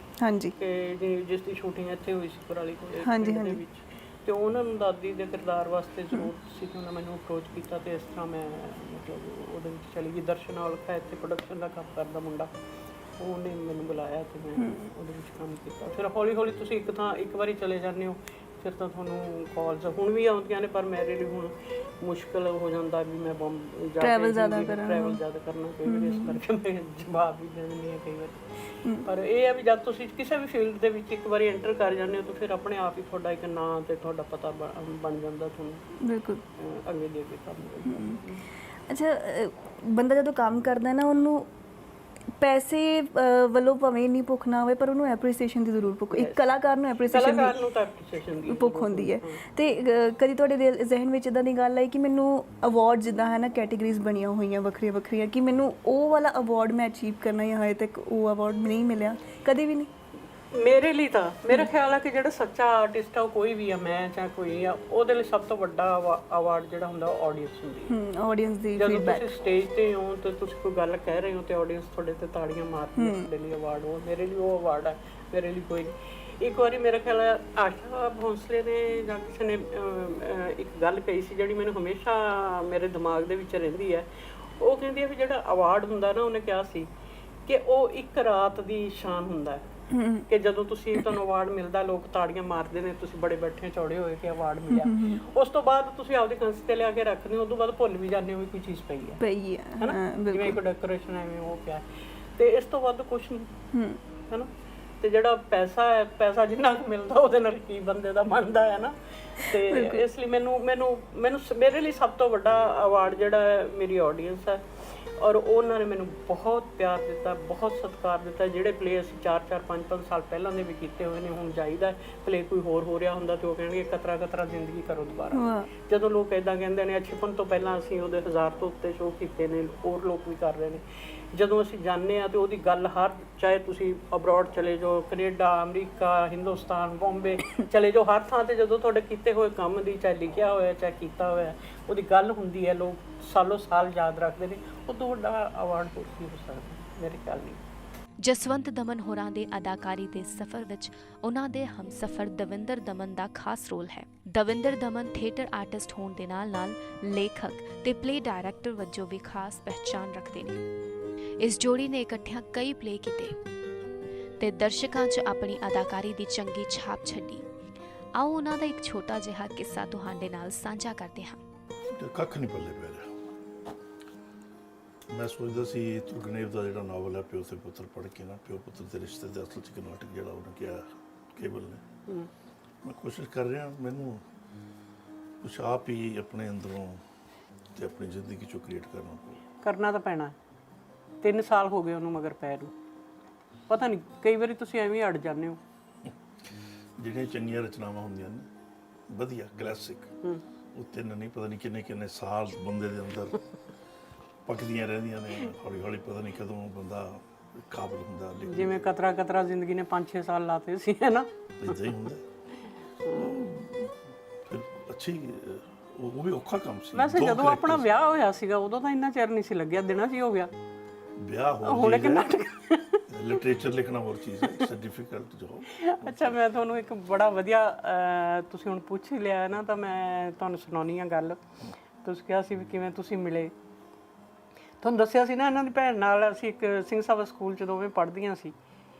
ਕਿ ਜਿਸ ਦੀ ਸ਼ੂਟਿੰਗ ਇੱਥੇ ਹੋਈ ਸੀ ਕੁਰਾਲੀ ਕੋਲ ਦੇ ਵਿੱਚ। ਤੇ ਉਹਨਾਂ ਨੂੰ ਦਾਦੀ ਦੇ ਕਿਰਦਾਰ ਵਾਸਤੇ ਜ਼ਰੂਰਤ ਸੀ ਤੇ ਉਹਨਾਂ ਮੈਨੂੰ ਅਪਰੋਚ ਕੀਤਾ ਤੇ ਇਸ ਤਰ੍ਹਾਂ ਮੈਂ ਮਤਲਬ ਉਹਦੇ ਵਿੱਚ ਚਲੀ ਗਈ। ਦਰਸ਼ਨ ਔਲਖਾ ਇੱਥੇ ਪ੍ਰੋਡਕਸ਼ਨ ਦਾ ਕੰਮ ਕਰਦਾ ਮੁੰਡਾ, ਉਹਨੇ ਮੈਨੂੰ ਬੁਲਾਇਆ ਤੇ ਮੈਂ ਉਹਦੇ ਵਿੱਚ ਕੰਮ ਕੀਤਾ। ਫਿਰ ਹੌਲੀ ਹੌਲੀ ਤੁਸੀਂ ਇੱਕ ਵਾਰੀ ਚਲੇ ਜਾਂਦੇ ਹੋ ਫਿਰ ਤਾਂ ਤੁਹਾਨੂੰ ਕਾਲਸ ਹੁਣ ਵੀ ਆਉਂਦੀਆਂ ਨੇ, ਪਰ ਮੇਰੇ ਲਈ ਹੁਣ ਮੁਸ਼ਕਿਲ ਹੋ ਜਾਂਦਾ ਵੀ ਮੈਂ ਟਰੈਵਲ ਜ਼ਿਆਦਾ ਕਰਨਾ ਕਈ ਵਾਰੀ, ਇਸ ਕਰਕੇ ਮੈਂ ਜਵਾਬ ਵੀ ਦੇ ਦਿੰਦੀ ਹਾਂ ਕਈ ਵਾਰੀ। ਪਰ ਇਹ ਹੈ ਵੀ ਜਦ ਤੁਸੀਂ ਕਿਸੇ ਵੀ ਫੀਲਡ ਦੇ ਵਿੱਚ ਇੱਕ ਵਾਰੀ ਐਂਟਰ ਕਰ ਜਾਂਦੇ ਹੋ ਤਾਂ ਫਿਰ ਆਪਣੇ ਆਪ ਹੀ ਤੁਹਾਡਾ ਇੱਕ ਨਾਂ ਤੇ ਤੁਹਾਡਾ ਪਤਾ ਬਣ ਜਾਂਦਾ ਤੁਹਾਨੂੰ। ਬਿਲਕੁਲ। ਅੱਗੇ ਦੇ ਕੇ ਕੰਮ। ਅੱਛਾ, ਬੰਦਾ ਜਦੋਂ ਕੰਮ ਕਰਦਾ ਨਾ ਉਹਨੂੰ ਪੈਸੇ ਵੱਲੋਂ ਭਾਵੇਂ ਇੰਨੀ ਭੁੱਖ ਨਾ ਹੋਵੇ ਪਰ ਉਹਨੂੰ ਐਪਰੀਸੀਏਸ਼ਨ ਦੀ ਜ਼ਰੂਰ ਭੁੱਖ, ਇੱਕ ਕਲਾਕਾਰ ਨੂੰ ਐਪਰੀਸੀਏਸ਼ਨ ਦੀ ਭੁੱਖ ਹੁੰਦੀ ਹੈ। ਤੇ ਕਦੀ ਤੁਹਾਡੇ ਜ਼ਿਹਨ ਵਿੱਚ ਇੱਦਾਂ ਦੀ ਗੱਲ ਆਈ ਕਿ ਮੈਨੂੰ ਅਵਾਰਡ ਜਿੱਦਾਂ ਹੈ ਨਾ ਕੈਟੇਗਰੀਜ਼ ਬਣੀਆਂ ਹੋਈਆਂ ਵੱਖਰੀਆਂ ਵੱਖਰੀਆਂ ਕਿ ਮੈਨੂੰ ਉਹ ਵਾਲਾ ਅਵਾਰਡ ਮੈਂ ਅਚੀਵ ਕਰਨਾ ਜਾਂ ਹਜੇ ਤੱਕ ਉਹ ਅਵਾਰਡ ਨਹੀਂ ਮਿਲਿਆ? ਕਦੀ ਵੀ ਨਹੀਂ। ਮੇਰੇ ਲਈ ਤਾਂ ਮੇਰਾ ਖਿਆਲ ਆ ਕਿ ਜਿਹੜਾ ਸੱਚਾ ਆਰਟਿਸਟ ਆ ਉਹ ਕੋਈ ਵੀ ਆ, ਮੈਂ ਚਾਹੇ ਕੋਈ ਆ, ਉਹਦੇ ਲਈ ਸਭ ਤੋਂ ਵੱਡਾ ਅਵਾਰਡ ਜਿਹੜਾ ਹੁੰਦਾ ਆਡੀਅנס ਹੁੰਦੀ ਹੈ। ਆਡੀਅנס ਦੀ ਜਦੋਂ ਤੁਸੀਂ ਸਟੇਜ ਤੇ ਹੋ ਤੇ ਤੁਸੀਂ ਕੋਈ ਗੱਲ ਕਹਿ ਰਹੇ ਹੋ ਤੇ ਆਡੀਅנס ਤੁਹਾਡੇ ਤੇ ਤਾੜੀਆਂ ਮਾਰਦੀ ਹੈ, ਤੁਹਾਡੇ ਲਈ ਅਵਾਰਡ ਉਹ, ਮੇਰੇ ਲਈ ਉਹ ਅਵਾਰਡ ਹੈ, ਮੇਰੇ ਲਈ ਕੋਈ ਨਹੀਂ। ਇੱਕ ਵਾਰੀ ਮੇਰਾ ਖਿਆਲ ਆ ਆਸ਼ਾ ਭੋਂਸਲੇ ਨੇ ਜਾਂ ਕਿਸੇ ਨੇ ਇੱਕ ਗੱਲ ਕਹੀ ਸੀ ਜਿਹੜੀ ਮੈਨੂੰ ਹਮੇਸ਼ਾ ਮੇਰੇ ਦਿਮਾਗ ਦੇ ਵਿੱਚ ਰਹਿੰਦੀ ਹੈ। ਉਹ ਕਹਿੰਦੀ ਹੈ ਵੀ ਜਿਹੜਾ ਅਵਾਰਡ ਹੁੰਦਾ ਨਾ, ਉਹਨੇ ਕਿਹਾ ਸੀ ਕਿ ਉਹ ਇੱਕ ਰਾਤ ਦੀ ਸ਼ਾਨ ਹੁੰਦਾ ਹੈ ਕਿ ਜਦੋਂ ਤੁਹਾਨੂੰ ਅਵਾਰਡ ਮਿਲਦਾ ਲੋਕ ਤਾੜੀਆਂ ਮਾਰਦੇ ਨੇ, ਤੁਸੀਂ ਬੜੇ ਬੈਠੇ ਚੌੜੇ ਹੋਏ ਕਿ ਅਵਾਰਡ ਮਿਲਿਆ। ਉਸ ਤੋਂ ਬਾਅਦ ਤੁਸੀਂ ਆਪਦੇ ਕੰਸ ਤੇ ਲਿਆ ਕੇ ਰੱਖਦੇ ਹੋ, ਉਸ ਤੋਂ ਬਾਅਦ ਭੁੱਲ ਵੀ ਜਾਂਦੇ ਹੋ ਵੀ ਕੋਈ ਚੀਜ਼ ਪਈ ਹੈ ਹਨਾ, ਜਿਵੇਂ ਇੱਕ ਡੈਕੋਰੇਸ਼ਨ ਐਵੇਂ ਉਹ ਪਿਆ ਤੇ ਇਸ ਤੋਂ ਵੱਧ ਕੁਝ ਨਹੀਂ ਹਨਾ। ਤੇ ਜਿਹੜਾ ਪੈਸਾ ਹੈ, ਪੈਸਾ ਜਿੰਨਾ ਕੁ ਮਿਲਦਾ ਉਹਦੇ ਨਾਲ ਕੀ ਬੰਦੇ ਦਾ ਬਣਦਾ ਹੈ ਨਾ। ਤੇ ਇਸ ਲਈ ਮੈਨੂੰ ਮੇਰੇ ਲਈ ਸਭ ਤੋਂ ਵੱਡਾ ਅਵਾਰਡ ਜਿਹੜਾ ਮੇਰੀ ਆਡੀਅנס ਹੈ ਔਰ ਉਹਨਾਂ ਨੇ ਮੈਨੂੰ ਬਹੁਤ ਪਿਆਰ ਦਿੱਤਾ, ਬਹੁਤ ਸਤਿਕਾਰ ਦਿੱਤਾ। ਜਿਹੜੇ ਪਲੇ ਅਸੀਂ 4-4 5-5 ਸਾਲ ਪਹਿਲਾਂ ਦੇ ਵੀ ਕੀਤੇ ਹੋਏ ਨੇ, ਹੁਣ ਜਾਈਦਾ ਪਲੇ ਕੋਈ ਹੋਰ ਹੋ ਰਿਹਾ ਹੁੰਦਾ ਤੇ ਉਹ ਕਹਿਣਗੇ ਕਤਰਾ ਕਤਰਾ ਜ਼ਿੰਦਗੀ ਕਰੋ ਦੁਬਾਰਾ। ਜਦੋਂ ਲੋਕ ਇੱਦਾਂ ਕਹਿੰਦੇ ਨੇ, ਛਿਪਣ ਤੋਂ ਪਹਿਲਾਂ ਅਸੀਂ ਉਹਦੇ 1000 ਤੋਂ ਉੱਤੇ ਸ਼ੋਅ ਕੀਤੇ ਨੇ, ਹੋਰ ਲੋਕ ਵੀ ਕਰ ਰਹੇ ਨੇ। ਜਦੋਂ ਅਸੀਂ ਜਾਂਦੇ ਹਾਂ ਤੇ ਉਹਦੀ ਗੱਲ ਚਾਹੇ ਤੁਸੀਂ ਅਬਰੋਡ ਚਲੇ ਜਾਓ, ਕੈਨੇਡਾ, ਅਮਰੀਕਾ, ਹਿੰਦੁਸਤਾਨ, ਬੰਬੇ ਚਲੇ ਜਾਓ, ਹਰ ਥਾਂ ਤੇ ਜਦੋਂ ਤੁਹਾਡੇ ਕੀਤੇ ਹੋਏ ਕੰਮ ਦੀ ਚਾਹੇ ਲਿਖਿਆ ਹੋਇਆ ਚਾਹੇ ਕੀਤਾ ਹੋਇਆ ਉਹਦੀ ਗੱਲ ਹੁੰਦੀ ਹੈ, ਲੋਕ ਸਾਲੋ ਸਾਲ ਯਾਦ ਰੱਖਦੇ ਨੇ। ਉਹ ਤੋਂ ਵੱਡਾ ਅਵਾਰਡ ਹੋਰ ਕੀ ਹੋ ਸਕਦਾ ਮੇਰੇ ਖਿਆਲ ਨਹੀਂ। ਜਸਵੰਤ ਦਮਨ ਹੋਰਾਂ ਦੇ ਅਦਾਕਾਰੀ ਦੇ ਸਫ਼ਰ ਵਿੱਚ ਉਹਨਾਂ ਦੇ ਹਮਸਫ਼ਰ ਦਵਿੰਦਰ ਦਮਨ ਦਾ ਖਾਸ ਰੋਲ ਹੈ। ਦਵਿੰਦਰ ਦਮਨ ਥੀਏਟਰ ਆਰਟਿਸਟ ਹੋਣ ਦੇ ਨਾਲ-ਨਾਲ ਲੇਖਕ ਤੇ ਪਲੇ ਡਾਇਰੈਕਟਰ ਵਜੋਂ ਵੀ ਖਾਸ ਪਹਿਚਾਨ ਰੱਖਦੇ ਨੇ। ਇਸ ਜੋੜੀ ਨੇ ਇਕੱਠਿਆਂ ਕਈ ਪਲੇ ਕੀਤੇ ਤੇ ਦਰਸ਼ਕਾਂ 'ਚ ਆਪਣੀ ਅਦਾਕਾਰੀ ਦੀ ਚੰਗੀ ਛਾਪ ਛੱਡੀ। ਆਓ ਉਹਨਾਂ ਦਾ ਇੱਕ ਛੋਟਾ ਜਿਹਾ ਕਿੱਸਾ ਤੁਹਾਡੇ ਨਾਲ ਸਾਂਝਾ ਕਰਦੇ ਹਾਂ। ਕੱਖ ਨਹੀਂ ਪੱਲੇ ਪੈ ਰਿਹਾ। ਮੈਂ ਸੋਚਦਾ ਸੀ ਤੁਰਗਨੇਵ ਦਾ ਜਿਹੜਾ ਨਾਵਲ ਹੈ ਪਿਓ ਤੇ ਪੁੱਤਰ ਪੜ੍ਹ ਕੇ ਨਾ, ਪਿਓ ਪੁੱਤਰ ਦੇ ਰਿਸ਼ਤੇ ਦੇ ਅਸਲ 'ਚ ਇੱਕ ਨਾਟਕ ਜਿਹੜਾ ਉਹਨੇ ਕਿਹਾ ਕੇਵਲ ਨੇ, ਮੈਂ ਕੋਸ਼ਿਸ਼ ਕਰ ਰਿਹਾ ਮੈਨੂੰ ਕੁਛ ਆਪ ਹੀ ਆਪਣੇ ਅੰਦਰੋਂ ਤੇ ਆਪਣੀ ਜ਼ਿੰਦਗੀ 'ਚੋਂ ਕ੍ਰੀਏਟ ਕਰਨਾ ਤਾਂ ਪੈਣਾ। 3 ਸਾਲ ਹੋ ਗਏ ਉਹਨੂੰ ਮਗਰ ਪੈ ਨੂੰ, ਪਤਾ ਨਹੀਂ ਕਈ ਵਾਰੀ ਤੁਸੀਂ ਐਵੇਂ ਅੜ ਜਾਂਦੇ ਹੋ। ਜਿਹੜੀਆਂ ਚੰਗੀਆਂ ਰਚਨਾਵਾਂ ਹੁੰਦੀਆਂ ਨੇ ਵਧੀਆ ਕਲਾਸਿਕ, ਉਹ 3 ਨਹੀਂ ਪਤਾ ਨਹੀਂ ਕਿੰਨੇ ਸਾਲ ਬੰਦੇ ਦੇ ਅੰਦਰ ਪੱਕਦੀਆਂ ਰਹਿੰਦੀਆਂ ਨੇ, ਹੌਲੀ ਹੌਲੀ ਪਤਾ ਨਹੀਂ ਕਦੋਂ ਬੰਦਾ ਕਾਬਲ ਹੁੰਦਾ। ਜਿਵੇਂ ਕਤਰਾ ਕਤਰਾ ਜ਼ਿੰਦਗੀ ਨੇ 5-6 ਸਾਲ ਲਾਤੇ ਸੀ ਹੈ ਨਾ, ਇੱਦਾਂ ਹੀ ਹੁੰਦਾ। ਸੀ ਉਹ ਵੀ ਔਖਾ ਕੰਮ ਸੀ। ਵੈਸੇ ਦੋ ਜਦੋਂ ਆਪਣਾ characters, ਵਿਆਹ ਹੋਇਆ ਸੀਗਾ ਉਦੋਂ ਤਾਂ ਇੰਨਾ ਚਿਰ ਨਹੀਂ ਸੀ ਲੱਗਿਆ, ਦਿਨਾਂ 'ਚ ਹੀ ਹੋ ਗਿਆ। ਵਿਆਹ ਹੋ ਹੁਣ ਕਿੰਨਾ ਲਿਟਰੇਚਰ ਲਿਖਣਾ ਹੋਰ ਚੀਜ਼ ਹੈ, ਇਟਸ ਅ ਡਿਫਿਕਲਟ ਜੌਬ। ਅੱਛਾ, ਮੈਂ ਤੁਹਾਨੂੰ ਇੱਕ ਬੜਾ ਵਧੀਆ ਤੁਸੀਂ ਹੁਣ ਪੁੱਛ ਹੀ ਲਿਆ ਨਾ, ਤਾਂ ਮੈਂ ਤੁਹਾਨੂੰ ਸੁਣਾਉਣੀ ਆ ਗੱਲ। ਤੁਸੀਂ ਕਿਹਾ ਸੀ ਵੀ ਕਿਵੇਂ ਤੁਸੀਂ ਮਿਲੇ। ਤੁਹਾਨੂੰ ਦੱਸਿਆ ਸੀ ਨਾ, ਇਹਨਾਂ ਦੀ ਭੈਣ ਨਾਲ ਅਸੀਂ ਇੱਕ ਸਿੰਘ ਸਭਾ ਸਕੂਲ 'ਚ ਦੋਵੇਂ ਪੜ੍ਹਦੀਆਂ ਸੀ,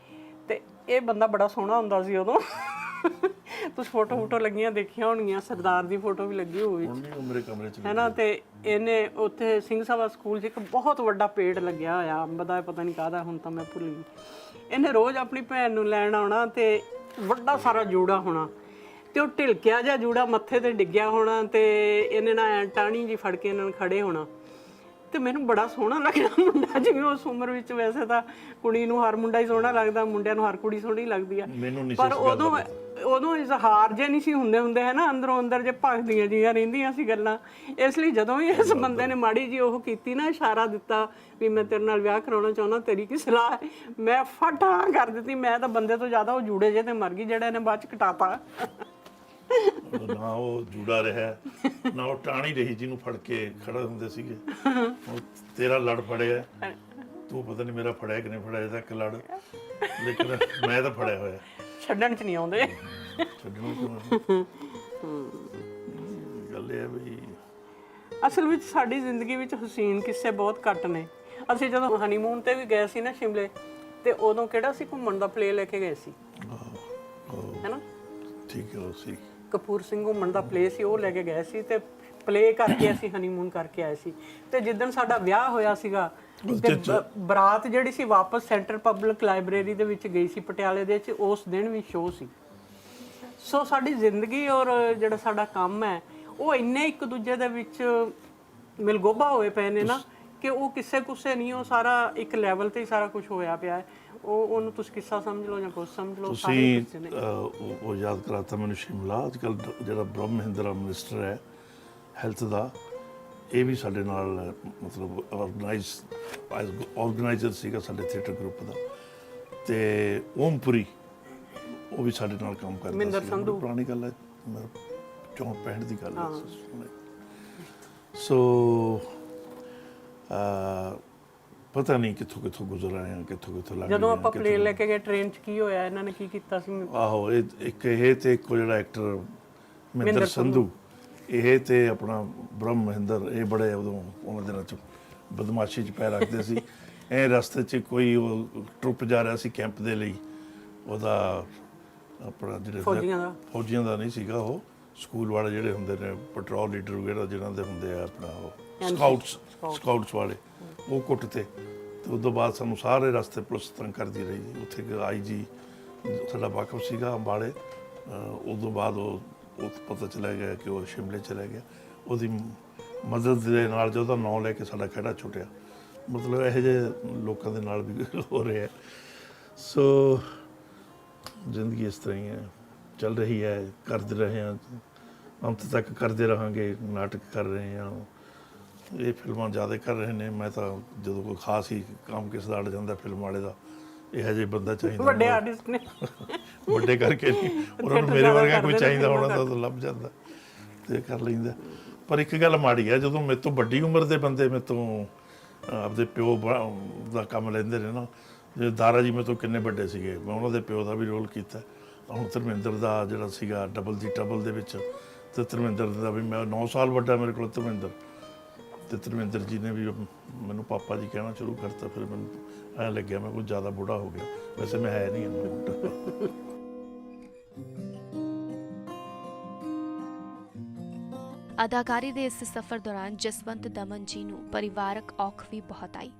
ਤੇ ਇਹ ਬੰਦਾ ਬੜਾ ਸੋਹਣਾ ਹੁੰਦਾ ਸੀ ਉਦੋਂ। ਤੁਸੀਂ ਫੋਟੋ ਲੱਗੀਆਂ ਦੇਖੀਆਂ ਹੋਣਗੀਆਂ, ਸਰਦਾਰ ਦੀ ਫੋਟੋ ਵੀ ਲੱਗੀ ਹੋਈ ਹੁਣ ਨਹੀਂ ਉਹ ਮੇਰੇ ਕਮਰੇ 'ਚ ਹੈ ਨਾ। ਤੇ ਇਹਨੇ ਉੱਥੇ ਸਿੰਘ ਸਭਾ ਸਕੂਲ 'ਚ ਇੱਕ ਬਹੁਤ ਵੱਡਾ ਪੇੜ ਲੱਗਿਆ ਹੋਇਆ ਅੰਬ ਦਾ, ਪਤਾ ਨਹੀਂ ਕਾਹਦਾ, ਹੁਣ ਤਾਂ ਮੈਂ ਭੁੱਲ ਗਈ। ਇਹਨੇ ਰੋਜ਼ ਆਪਣੀ ਭੈਣ ਨੂੰ ਲੈਣ ਆਉਣਾ ਤੇ ਵੱਡਾ ਸਾਰਾ ਜੂੜਾ ਹੋਣਾ, ਤੇ ਉਹ ਢਿਲਕਿਆ ਜਿਹਾ ਜੂੜਾ ਮੱਥੇ ਤੇ ਡਿੱਗਿਆ ਹੋਣਾ, ਤੇ ਇਹਨੇ ਨਾ ਟਾਹਣੀ ਜੀ ਫੜ ਕੇ ਇਹਨਾਂ ਨੂੰ ਖੜੇ ਹੋਣਾ। ਤੇ ਮੈਨੂੰ ਬੜਾ ਸੋਹਣਾ ਲੱਗਦਾ ਮੁੰਡਾ, ਜਿਵੇਂ ਉਸ ਉਮਰ ਵਿੱਚ ਵੈਸੇ ਤਾਂ ਕੁੜੀ ਨੂੰ ਹਰ ਮੁੰਡਾ ਹੀ ਸੋਹਣਾ ਲੱਗਦਾ, ਮੁੰਡਿਆਂ ਨੂੰ ਹਰ ਕੁੜੀ ਸੋਹਣੀ ਲੱਗਦੀ ਆ, ਮੈਨੂੰ ਨਹੀਂ ਪਰ ਉਦੋਂ ਇਜ਼ਹਾਰ ਜੇ ਨਹੀਂ ਸੀ ਹੁੰਦੇ ਹੈ ਨਾ, ਅੰਦਰੋਂ ਅੰਦਰ ਜੇ ਭਖਦੀਆਂ ਜੀਆਂ ਰਹਿੰਦੀਆਂ ਸੀ ਗੱਲਾਂ। ਇਸ ਲਈ ਜਦੋਂ ਵੀ ਇਸ ਬੰਦੇ ਨੇ ਮਾੜੀ ਜੀ ਉਹ ਕੀਤੀ ਨਾ, ਇਸ਼ਾਰਾ ਦਿੱਤਾ ਵੀ ਮੈਂ ਤੇਰੇ ਨਾਲ ਵਿਆਹ ਕਰਾਉਣਾ ਚਾਹੁੰਦਾ, ਤੇਰੀ ਕੀ ਸਲਾਹ ਹੈ, ਮੈਂ ਫਟ ਹਾਂ ਕਰ ਦਿੱਤੀ। ਮੈਂ ਤਾਂ ਬੰਦੇ ਤੋਂ ਜ਼ਿਆਦਾ ਉਹ ਜੂੜੇ ਜੇ ਤੇ ਮਰ ਗਈ ਜਿਹੜਾ ਇਹਨੇ ਬਾਅਦ ਚ ਕਟਾਤਾ। ਨਾ ਉਹ ਜੂੜਾ ਰਿਹਾ, ਨਾ ਉਹ ਟਾਣੀ ਰਹੀ ਜਿਹਨੂੰ ਫੜ ਕੇ ਖੜਾ ਹੁੰਦੇ ਸੀਗੇ। ਉਹ ਤੇਰਾ ਲੜ ਫੜਿਆ, ਤੂੰ ਪਤਾ ਨਹੀਂ ਮੇਰਾ ਫੜਿਆ ਕਿ ਨਹੀਂ ਫੜਿਆ, ਇਹਦਾ ਇੱਕ ਲੜ, ਲੇਕਿਨ ਮੈਂ ਤਾਂ ਫੜਿਆ ਹੋਇਆ, ਛੱਡਣ ਚ ਨਹੀਂ ਆਉਂਦੇ। ਛੱਡਣਾ ਕਿਉਂ? ਗੱਲ ਇਹ ਹੈ ਵੀ ਅਸਲ ਵਿੱਚ ਸਾਡੀ ਜ਼ਿੰਦਗੀ ਵਿੱਚ ਹਸੀਨ ਕਿੱਸੇ ਬਹੁਤ ਘੱਟ ਨੇ। ਅਸੀਂ ਜਦੋਂ ਹਨੀਮੂਨ ਤੇ ਵੀ ਗਏ ਸੀ ਨਾ ਸ਼ਿਮਲੇ, ਤੇ ਉਦੋਂ ਕਿਹੜਾ ਸੀ ਘੁੰਮਣ ਦਾ ਪਲੇ ਲੈ ਕੇ ਗਏ ਸੀ, ਹੈ ਨਾ। ਠੀਕ ਹੈ, ਉਹ ਸੀ ਕਪੂਰ ਸਿੰਘ ਘੁੰਮਣ ਦਾ ਪਲੇ ਸੀ, ਉਹ ਲੈ ਕੇ ਗਏ ਸੀ, ਤੇ ਪਲੇ ਕਰਕੇ ਅਸੀਂ ਹਨੀਮੂਨ ਕਰਕੇ ਆਏ ਸੀ। ਤੇ ਜਿੱਦਣ ਸਾਡਾ ਵਿਆਹ ਹੋਇਆ ਸੀਗਾ, ਤੇ ਬਰਾਤ ਜਿਹੜੀ ਸੀ ਵਾਪਸ ਸੈਂਟਰ ਪਬਲਿਕ ਲਾਇਬ੍ਰੇਰੀ ਦੇ ਵਿੱਚ ਗਈ ਸੀ ਪਟਿਆਲੇ ਦੇ ਵਿੱਚ, ਉਸ ਦਿਨ ਵੀ ਸ਼ੋਅ ਸੀ। ਸੋ ਸਾਡੀ ਜ਼ਿੰਦਗੀ ਔਰ ਜਿਹੜਾ ਸਾਡਾ ਕੰਮ ਹੈ, ਉਹ ਇੰਨੇ ਇੱਕ ਦੂਜੇ ਦੇ ਵਿੱਚ ਮਿਲਗੋਭਾ ਹੋਏ ਪਏ ਨੇ ਨਾ, ਕਿ ਉਹ ਕਿਸੇ ਕੁਸੇ ਨਹੀਂ, ਉਹ ਸਾਰਾ ਇੱਕ ਲੈਵਲ ਤੇ ਹੀ ਸਾਰਾ ਕੁਝ ਹੋਇਆ ਪਿਆ ਹੈ। ਉਹਨੂੰ ਤੁਸੀਂ ਕਿੱਸਾ ਸਮਝ ਲਓ ਜਾਂ ਕੁਝ ਸਮਝ ਲਓ, ਸਾਰੇ ਤੁਸੀਂ ਉਹ ਯਾਦ ਕਰਾਤਾ ਮੈਨੂੰ ਸ਼ਿਮਲਾ। ਅੱਜ ਕੱਲ੍ਹ ਜਿਹੜਾ ਬ੍ਰਹਮ ਮਹਿੰਦਰਾ ਮਿਨਿਸਟਰ ਹੈ ਹੈਲਥ ਦਾ, ਇਹ ਵੀ ਸਾਡੇ ਨਾਲ ਮਤਲਬ ਆਰਗੇਨਾਈਜ਼ਰ ਸੀਗਾ ਸਾਡੇ ਥੀਏਟਰ ਗਰੁੱਪ ਦਾ। ਤੇ ਓਮਪੁਰੀ ਉਹ ਵੀ ਸਾਡੇ ਨਾਲ ਕੰਮ ਕਰਦਾ ਸੀ। ਮਹਿੰਦਰ ਸੰਧੂ, ਪੁਰਾਣੀ ਗੱਲ ਹੈ, 64-65 ਦੀ ਗੱਲ ਹੈ। ਸੋ ਪਤਾ ਨਹੀਂ ਕਿੱਥੋਂ ਕਿੱਥੋਂ ਗੁਜ਼ਰ ਆਏ ਆ, ਕਿੱਥੋਂ ਕਿੱਥੋਂ ਲੱਗ ਜਦੋਂ ਆਪਾਂ ਪਲੇਨ ਲੈ ਕੇ ਗਏ ਟ੍ਰੇਨ 'ਚ ਕੀ ਹੋਇਆ, ਇਹਨਾਂ ਨੇ ਕੀ ਕੀਤਾ ਸੀ? ਆਹੋ, ਇੱਕ ਇਹ ਤੇ ਇੱਕ ਜਿਹੜਾ ਐਕਟਰ ਮਹਿੰਦਰ ਸੰਧੂ, ਇਹ ਤੇ ਆਪਣਾ ਬ੍ਰਹਮ ਮਹਿੰਦਰ, ਇਹ ਬੜੇ ਉਦੋਂ ਉਹਨਾਂ ਦਿਨਾਂ 'ਚ ਬਦਮਾਸ਼ੀ 'ਚ ਪੈਰ ਰੱਖਦੇ ਸੀ। ਇਹ ਰਸਤੇ 'ਚ ਕੋਈ ਉਹ ਟਰੁੱਪ ਜਾ ਰਿਹਾ ਸੀ ਕੈਂਪ ਦੇ ਲਈ, ਉਹਦਾ ਆਪਣਾ ਜਿਹੜੇ ਫੌਜੀਆਂ ਦਾ ਨਹੀਂ ਸੀਗਾ, ਉਹ ਸਕੂਲ ਵਾਲੇ ਜਿਹੜੇ ਹੁੰਦੇ ਨੇ, ਪੈਟਰੋਲ ਲੀਡਰ ਵਗੈਰਾ ਜਿਹਨਾਂ ਦੇ ਹੁੰਦੇ ਆ, ਆਪਣਾ ਉਹ ਸਕਾਊਟਸ ਵਾਲੇ, ਉਹ ਕੁੱਟ ਤੇ ਉਸ ਤੋਂ ਬਾਅਦ ਸਾਨੂੰ ਸਾਰੇ ਰਸਤੇ ਪੁਲਿਸ ਤੰਗ ਕਰਦੀ ਰਹੀ। ਉੱਥੇ IG ਸਾਡਾ ਵਾਕਫ ਸੀਗਾ ਅੰਬਾਲੇ, ਉਸ ਤੋਂ ਬਾਅਦ ਉਹ ਪਤਾ ਚਲਾ ਗਿਆ ਕਿ ਉਹ ਸ਼ਿਮਲੇ ਚਲਾ ਗਿਆ। ਉਹਦੀ ਮਦਦ ਦੇ ਨਾਲ ਜੋ ਉਹਦਾ ਨਾਂ ਲੈ ਕੇ ਸਾਡਾ ਖਹਿੜਾ ਛੁੱਟਿਆ। ਮਤਲਬ ਇਹੋ ਜਿਹੇ ਲੋਕਾਂ ਦੇ ਨਾਲ ਵੀ ਹੋ ਰਿਹਾ। ਸੋ ਜ਼ਿੰਦਗੀ ਇਸ ਤਰ੍ਹਾਂ ਹੀ ਹੈ, ਚੱਲ ਰਹੀ ਹੈ, ਕਰਦੇ ਰਹੇ ਹਾਂ, ਅੰਤ ਤੱਕ ਕਰਦੇ ਰਹਾਂਗੇ। ਨਾਟਕ ਕਰ ਰਹੇ ਹਾਂ, ਇਹ ਫਿਲਮਾਂ ਜ਼ਿਆਦਾ ਕਰ ਰਹੇ ਨੇ। ਮੈਂ ਤਾਂ ਜਦੋਂ ਕੋਈ ਖਾਸ ਹੀ ਕੰਮ ਕਿਸੇ ਦਾ ਅੜ ਜਾਂਦਾ ਫਿਲਮ ਵਾਲੇ ਦਾ, ਇਹੋ ਜਿਹੇ ਬੰਦਾ ਚਾਹੀਦਾ, ਵੱਡੇ ਆਰਟਿਸਟ ਨੇ, ਵੱਡੇ ਕਰਕੇ ਨਹੀਂ, ਉਹਨਾਂ ਨੂੰ ਮੇਰੇ ਵਰਗਾ ਕੋਈ ਚਾਹੀਦਾ ਹੋਣਾ ਤਾਂ ਉਹ ਲੱਭ ਜਾਂਦਾ ਤੇ ਕਰ ਲੈਂਦਾ। ਪਰ ਇੱਕ ਗੱਲ ਮਾੜੀ ਹੈ, ਜਦੋਂ ਮੇਰੇ ਤੋਂ ਵੱਡੀ ਉਮਰ ਦੇ ਬੰਦੇ ਮੇਰੇ ਤੋਂ ਆਪਦੇ ਪਿਓ ਦਾ ਕੰਮ ਲੈਂਦੇ ਨੇ ਨਾ, ਜੇ ਦਾਰਾ ਜੀ ਮੇਰੇ ਤੋਂ ਕਿੰਨੇ ਵੱਡੇ ਸੀਗੇ, ਮੈਂ ਉਹਨਾਂ ਦੇ ਪਿਓ ਦਾ ਵੀ ਰੋਲ ਕੀਤਾ। ਹੁਣ ਧਰਮਿੰਦਰ ਦਾ ਜਿਹੜਾ ਸੀਗਾ ਡਬਲ ਦੇ ਵਿੱਚ, ਤੇ ਧਰਮਿੰਦਰ ਦਾ ਵੀ ਮੈਂ 9 ਸਾਲ ਵੱਡਾ ਮੇਰੇ ਕੋਲ ਧਰਮਿੰਦਰ, ਤੇ ਧਰਮਿੰਦਰ ਜੀ ਨੇ ਵੀ ਮੈਨੂੰ ਪਾਪਾ ਜੀ ਕਹਿਣਾ ਸ਼ੁਰੂ ਕਰਤਾ। ਫਿਰ ਮੈਨੂੰ ਐਂ ਲੱਗਿਆ ਮੈਂ ਕੁਝ ਜ਼ਿਆਦਾ ਬੁੱਢਾ ਹੋ ਗਿਆ, ਵੈਸੇ ਮੈਂ ਹੈ ਨਹੀਂ ਇੰਨਾ ਬੁੱਢਾ। ਅਦਾਕਾਰੀ ਦੇ ਇਸ ਸਫ਼ਰ ਦੌਰਾਨ ਜਸਵੰਤ ਦਮਨ ਜੀ ਨੂੰ ਪਰਿਵਾਰਕ ਔਖ ਵੀ ਬਹੁਤ ਆਈ।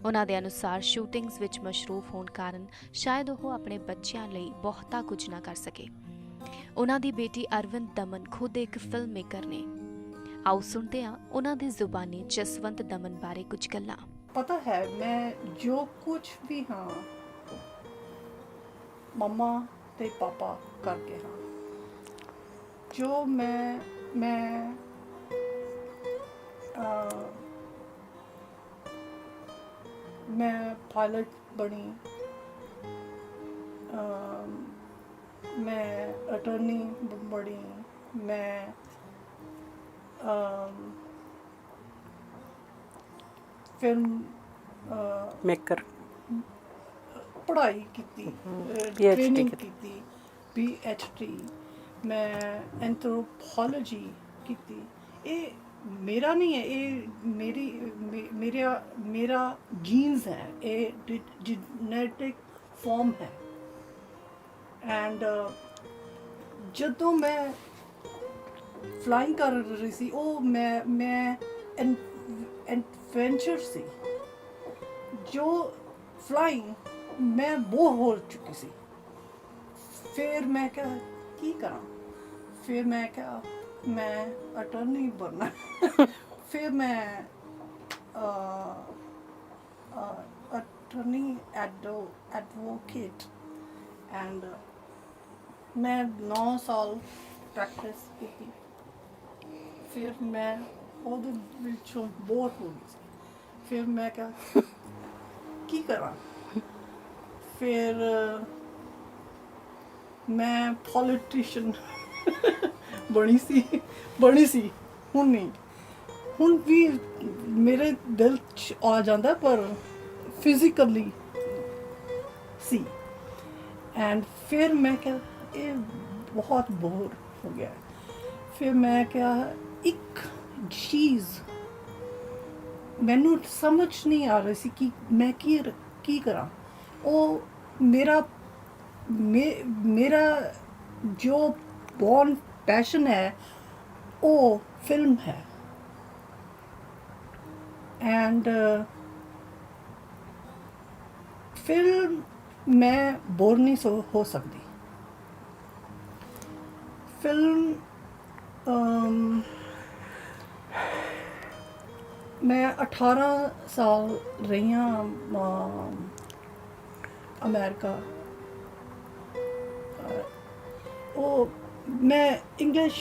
ਉਹਨਾਂ ਦੇ ਅਨੁਸਾਰ ਸ਼ੂਟਿੰਗਸ ਵਿੱਚ ਮਸ਼ਰੂਫ ਹੋਣ ਕਾਰਨ ਸ਼ਾਇਦ ਉਹ ਆਪਣੇ ਬੱਚਿਆਂ ਲਈ ਬਹੁਤਾ ਕੁਝ ਨਾ ਕਰ ਸਕੇ। ਉਹਨਾਂ ਦੀ ਬੇਟੀ ਅਰਵਿੰਦ ਦਮਨ ਖੁਦ ਇੱਕ ਫਿਲਮ ਮੇਕਰ ਨੇ। ਆਓ ਸੁਣਦੇ ਹਾਂ ਉਹਨਾਂ ਦੀ ਜ਼ੁਬਾਨੀ ਜਸਵੰਤ ਦਮਨ ਬਾਰੇ ਕੁਝ ਗੱਲਾਂ। ਪਤਾ ਹੈ, ਮੈਂ ਜੋ ਕੁਝ ਵੀ ਹਾਂ ਮੰਮਾ ਤੇ ਪਾਪਾ ਕਰਕੇ ਹਾਂ। ਜੋ ਮੈਂ ਪਾਇਲਟ ਬਣੀ, ਮੈਂ ਅਟਰਨੀ ਬਣੀ, ਮੈਂ ਫਿਲਮ ਮੇਕਰ ਪੜ੍ਹਾਈ ਕੀਤੀ, PhD ਟ੍ਰੇਨਿੰਗ ਕੀਤੀ। ਕੀਤੀ, PhD, ਮੈਂ ਐਂਥਰੋਪੋਲੋਜੀ ਕੀਤੀ। ਇਹ ਮੇਰਾ ਨਹੀਂ ਹੈ, ਇਹ ਮੇਰਾ ਜੀਨਸ ਹੈ, ਇਹ ਜੈਨੇਟਿਕ ਫਾਰਮ ਹੈ। ਐਂਡ ਜਦੋਂ ਮੈਂ ਫਲਾਈਂਗ ਕਰ ਰਹੀ ਸੀ, ਉਹ ਮੈਂ ਐਡਵੈਂਚਰ ਸੀ, ਜੋ ਫਲਾਈਂਗ ਮੈਂ ਬੋਰ ਹੋ ਚੁੱਕੀ ਸੀ। ਫਿਰ ਮੈਂ ਕਿਹਾ ਕੀ ਕਰਾਂ, ਫਿਰ ਮੈਂ ਕਿਹਾ ਮੈਂ ਅਟਰਨੀ ਬਣਨਾ। ਫਿਰ ਮੈਂ ਅਟਰਨੀ ਐਡਵੋਕੇਟ, ਐਂਡ ਮੈਂ 9 ਸਾਲ ਪ੍ਰੈਕਟਿਸ ਕੀਤੀ। ਫਿਰ ਮੈਂ ਉਹਦੇ ਵਿੱਚੋਂ ਬੋਰ ਹੋ ਗਈ ਸੀ। ਫਿਰ ਮੈਂ ਕਿਹਾ ਕੀ ਕਰਾਂ, ਫਿਰ ਮੈਂ ਪੋਲੀਟੀਸ਼ੀਅਨ ਬਣੀ ਸੀ। ਹੁਣ ਨਹੀਂ, ਹੁਣ ਵੀ ਮੇਰੇ ਦਿਲ 'ਚ ਆ ਜਾਂਦਾ, ਪਰ ਫਿਜ਼ੀਕਲੀ ਸੀ। ਐਂਡ ਫਿਰ ਮੈਂ ਕਿਹਾ ਇਹ ਬਹੁਤ ਬੋਰ ਹੋ ਗਿਆ। ਫਿਰ ਮੈਂ ਕਿਹਾ ਇੱਕ ਚੀਜ਼ ਮੈਨੂੰ ਸਮਝ ਨਹੀਂ ਆ ਰਹੀ ਸੀ ਕਿ ਮੈਂ ਕੀ ਕਰਾਂ। ਉਹ ਮੇਰਾ ਜੋ ਬੋਰਨ ਪੈਸ਼ਨ ਹੈ, ਉਹ ਫਿਲਮ ਹੈ। ਐਂਡ ਫਿਲਮ ਮੈਂ ਬੋਰ ਨਹੀਂ ਹੋ ਸਕਦੀ। ਫਿਲਮ ਮੈਂ 18 ਸਾਲ ਰਹੀ ਹਾਂ ਅਮਰੀਕਾ। ਉਹ ਮੈਂ ਇੰਗਲਿਸ਼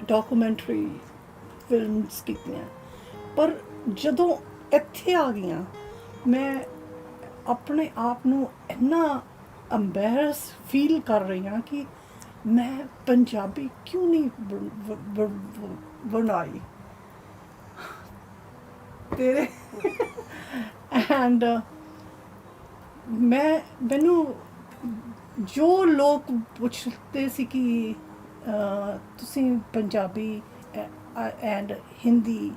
ਡਾਕੂਮੈਂਟਰੀ ਫਿਲਮਸ ਕੀਤੀਆਂ, ਪਰ ਜਦੋਂ ਇੱਥੇ ਆ ਗਈਆਂ ਮੈਂ ਆਪਣੇ ਆਪ ਨੂੰ ਇੰਨਾ ਐਂਬੈਰਸ ਫੀਲ ਕਰ ਰਹੀ ਹਾਂ ਕਿ ਮੈਂ ਪੰਜਾਬੀ ਕਿਉਂ ਨਹੀਂ ਬਣਾਈ ਤੇਰੇ। ਐਂਡ ਮੈਨੂੰ ਜੋ ਲੋਕ ਪੁੱਛਦੇ ਸੀ ਕਿ ਤੁਸੀਂ ਪੰਜਾਬੀ ਐਂਡ ਹਿੰਦੀ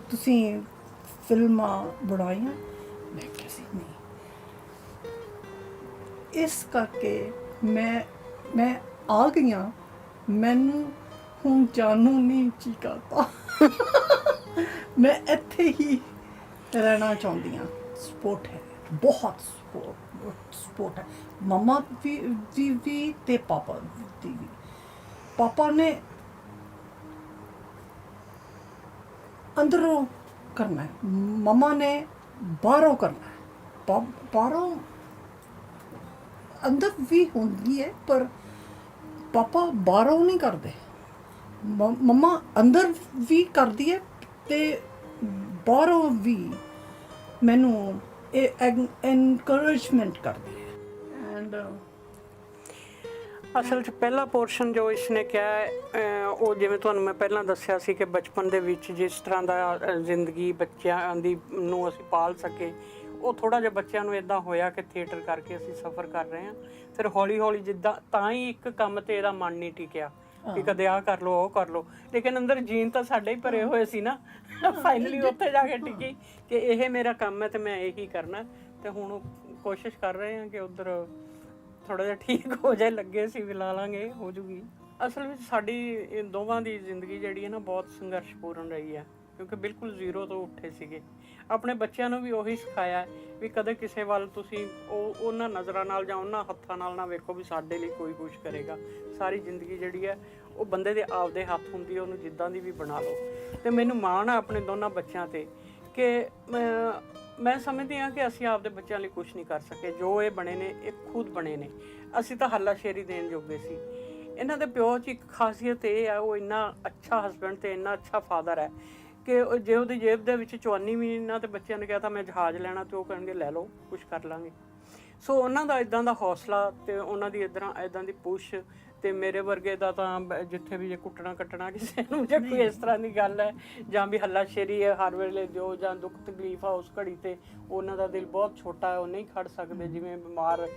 ਤੁਸੀਂ ਫਿਲਮਾਂ ਬਣਾਈਆਂ, ਮੈਂ ਕਿਹਾ ਸੀ ਨਹੀਂ। ਇਸ ਕਰਕੇ ਮੈਂ ਆ ਗਈਆਂ, ਮੈਨੂੰ ਹੁਣ ਜਾਣੂ ਨਹੀਂ ਜੀ ਕਰਦਾ। ਮੈਂ ਇੱਥੇ ਹੀ ਰਹਿਣਾ ਚਾਹੁੰਦੀ ਹਾਂ। ਸਪੋਰਟ ਹੈ, ਬਹੁਤ ਸਪੋਰਟ ਹੈ। ਮਮਾ ਵੀ ਤੇ ਪਾਪਾ ਦੀ ਵੀ। ਪਾਪਾ ਨੇ ਅੰਦਰੋਂ ਕਰਨਾ ਹੈ, ਮਮਾ ਨੇ ਬਾਹਰੋਂ ਕਰਨਾ ਹੈ। ਬਾਹਰੋਂ ਅੰਦਰ ਵੀ ਹੁੰਦੀ ਹੈ, ਪਰ ਪਾਪਾ ਬਾਹਰੋਂ ਨਹੀਂ ਕਰਦੇ। ਮਮਾ ਅੰਦਰ ਵੀ ਕਰਦੀ ਹੈ ਤੇ ਬਾਹਰੋਂ ਵੀ ਮੈਨੂੰ ਐਨਕਰੇਜਮੈਂਟ ਕਰਦੀ ਹੈ। ਐਂਡ ਅਸਲ 'ਚ ਪਹਿਲਾ ਪੋਰਸ਼ਨ ਜੋ ਇਸਨੇ ਕਿਹਾ ਹੈ, ਉਹ ਜਿਵੇਂ ਤੁਹਾਨੂੰ ਮੈਂ ਪਹਿਲਾਂ ਦੱਸਿਆ ਸੀ ਕਿ ਬਚਪਨ ਦੇ ਵਿੱਚ ਜਿਸ ਤਰ੍ਹਾਂ ਦਾ ਜ਼ਿੰਦਗੀ ਬੱਚਿਆਂ ਦੀ ਨੂੰ ਅਸੀਂ ਪਾਲ ਸਕੇ, ਉਹ ਥੋੜ੍ਹਾ ਜਿਹਾ ਬੱਚਿਆਂ ਨੂੰ ਇੱਦਾਂ ਹੋਇਆ ਕਿ ਥੀਏਟਰ ਕਰਕੇ ਅਸੀਂ ਸਫ਼ਰ ਕਰ ਰਹੇ ਹਾਂ। ਫਿਰ ਹੌਲੀ ਹੌਲੀ ਜਿੱਦਾਂ ਤਾਂ ਹੀ ਇੱਕ ਕੰਮ ਤੇ ਇਹਦਾ ਮਨ ਨਹੀਂ ਟਿਕਿਆ ਕਿ ਕਦੇ ਆਹ ਕਰ ਲਓ ਉਹ ਕਰ ਲਓ, ਲੇਕਿਨ ਅੰਦਰ ਜੀਨ ਤਾਂ ਸਾਡੇ ਹੀ ਭਰੇ ਹੋਏ ਸੀ ਨਾ। ਫਾਈਨਲੀ ਉੱਥੇ ਜਾ ਕੇ ਟਿਕੀ ਕਿ ਇਹ ਮੇਰਾ ਕੰਮ ਹੈ ਤੇ ਮੈਂ ਇਹੀ ਕਰਨਾ। ਤੇ ਹੁਣ ਕੋਸ਼ਿਸ਼ ਕਰ ਰਹੇ ਹਾਂ ਕਿ ਉੱਧਰ ਥੋੜ੍ਹਾ ਜਿਹਾ ਠੀਕ ਹੋ ਜਾਏ, ਲੱਗੇ ਸੀ ਵੀ ਲਾ ਲਾਂਗੇ, ਹੋ ਜੂਗੀ। ਅਸਲ ਵਿੱਚ ਸਾਡੀ ਦੋਵਾਂ ਦੀ ਜ਼ਿੰਦਗੀ ਜਿਹੜੀ ਹੈ ਨਾ ਬਹੁਤ ਸੰਘਰਸ਼ਪੂਰਨ ਰਹੀ ਹੈ, ਕਿਉਂਕਿ ਬਿਲਕੁਲ ਜ਼ੀਰੋ ਤੋਂ ਉੱਠੇ ਸੀਗੇ। ਆਪਣੇ ਬੱਚਿਆਂ ਨੂੰ ਵੀ ਉਹੀ ਸਿਖਾਇਆ ਵੀ ਕਦੇ ਕਿਸੇ ਵੱਲ ਤੁਸੀਂ ਉਹਨਾਂ ਨਜ਼ਰਾਂ ਨਾਲ ਜਾਂ ਉਹਨਾਂ ਹੱਥਾਂ ਨਾਲ ਨਾ ਵੇਖੋ ਵੀ ਸਾਡੇ ਲਈ ਕੋਈ ਕੁਛ ਕਰੇਗਾ। ਸਾਰੀ ਜ਼ਿੰਦਗੀ ਜਿਹੜੀ ਹੈ ਉਹ ਬੰਦੇ ਦੇ ਆਪਦੇ ਹੱਥ ਹੁੰਦੀ ਹੈ, ਉਹਨੂੰ ਜਿੱਦਾਂ ਦੀ ਵੀ ਬਣਾ ਲਓ। ਅਤੇ ਮੈਨੂੰ ਮਾਣ ਆ ਆਪਣੇ ਦੋਨਾਂ ਬੱਚਿਆਂ 'ਤੇ ਕਿ ਮੈਂ ਸਮਝਦੀ ਹਾਂ ਕਿ ਅਸੀਂ ਆਪਦੇ ਬੱਚਿਆਂ ਲਈ ਕੁਛ ਨਹੀਂ ਕਰ ਸਕੇ। ਜੋ ਇਹ ਬਣੇ ਨੇ ਇਹ ਖੁਦ ਬਣੇ ਨੇ, ਅਸੀਂ ਤਾਂ ਹੱਲਾਸ਼ੇਰੀ ਦੇਣ ਜੋਗੇ ਸੀ। ਇਹਨਾਂ ਦੇ ਪਿਓ 'ਚ ਇੱਕ ਖਾਸੀਅਤ ਇਹ ਹੈ, ਉਹ ਇੰਨਾ ਅੱਛਾ ਹਸਬੈਂਡ ਅਤੇ ਇੰਨਾ ਅੱਛਾ ਫਾਦਰ ਹੈ ਕਿ ਜੇ ਉਹਦੀ ਜੇਬ ਦੇ ਵਿੱਚ ਚਵਾਨੀ ਵੀ ਇਹਨਾਂ ਤੇ ਬੱਚਿਆਂ ਨੇ ਕਿਹਾ ਤਾਂ ਮੈਂ ਜਹਾਜ਼ ਲੈਣਾ, ਅਤੇ ਉਹ ਕਹਿਣਗੇ ਲੈ ਲਓ, ਕੁਛ ਕਰ ਲਾਂਗੇ। ਸੋ ਉਹਨਾਂ ਦਾ ਇੱਦਾਂ ਦਾ ਹੌਸਲਾ ਅਤੇ ਉਹਨਾਂ ਦੀ ਇੱਦਾਂ ਦੀ ਪੁਸ਼ ਤੇ ਮੇਰੇ ਵਰਗੇ ਦਾ ਤਾਂ ਜਿੱਥੇ ਵੀ ਜੇ ਕੁੱਟਣਾ ਕੱਟਣਾ ਕਿਸੇ ਨੂੰ ਜਾਂ ਕੋਈ ਇਸ ਤਰ੍ਹਾਂ ਦੀ ਗੱਲ ਹੈ ਜਾਂ ਵੀ ਹੱਲਾਸ਼ੇਰੀ ਹੈ ਹਰ ਵੇਲੇ ਦਿਓ ਜਾਂ ਦੁੱਖ ਤਕਲੀਫ ਆ ਉਸ ਘੜੀ ਤੇ ਉਹਨਾਂ ਦਾ ਦਿਲ ਬਹੁਤ ਛੋਟਾ ਹੈ, ਉਹ ਨਹੀਂ ਖੜ ਸਕਦੇ। ਜਿਵੇਂ ਬਿਮਾਰ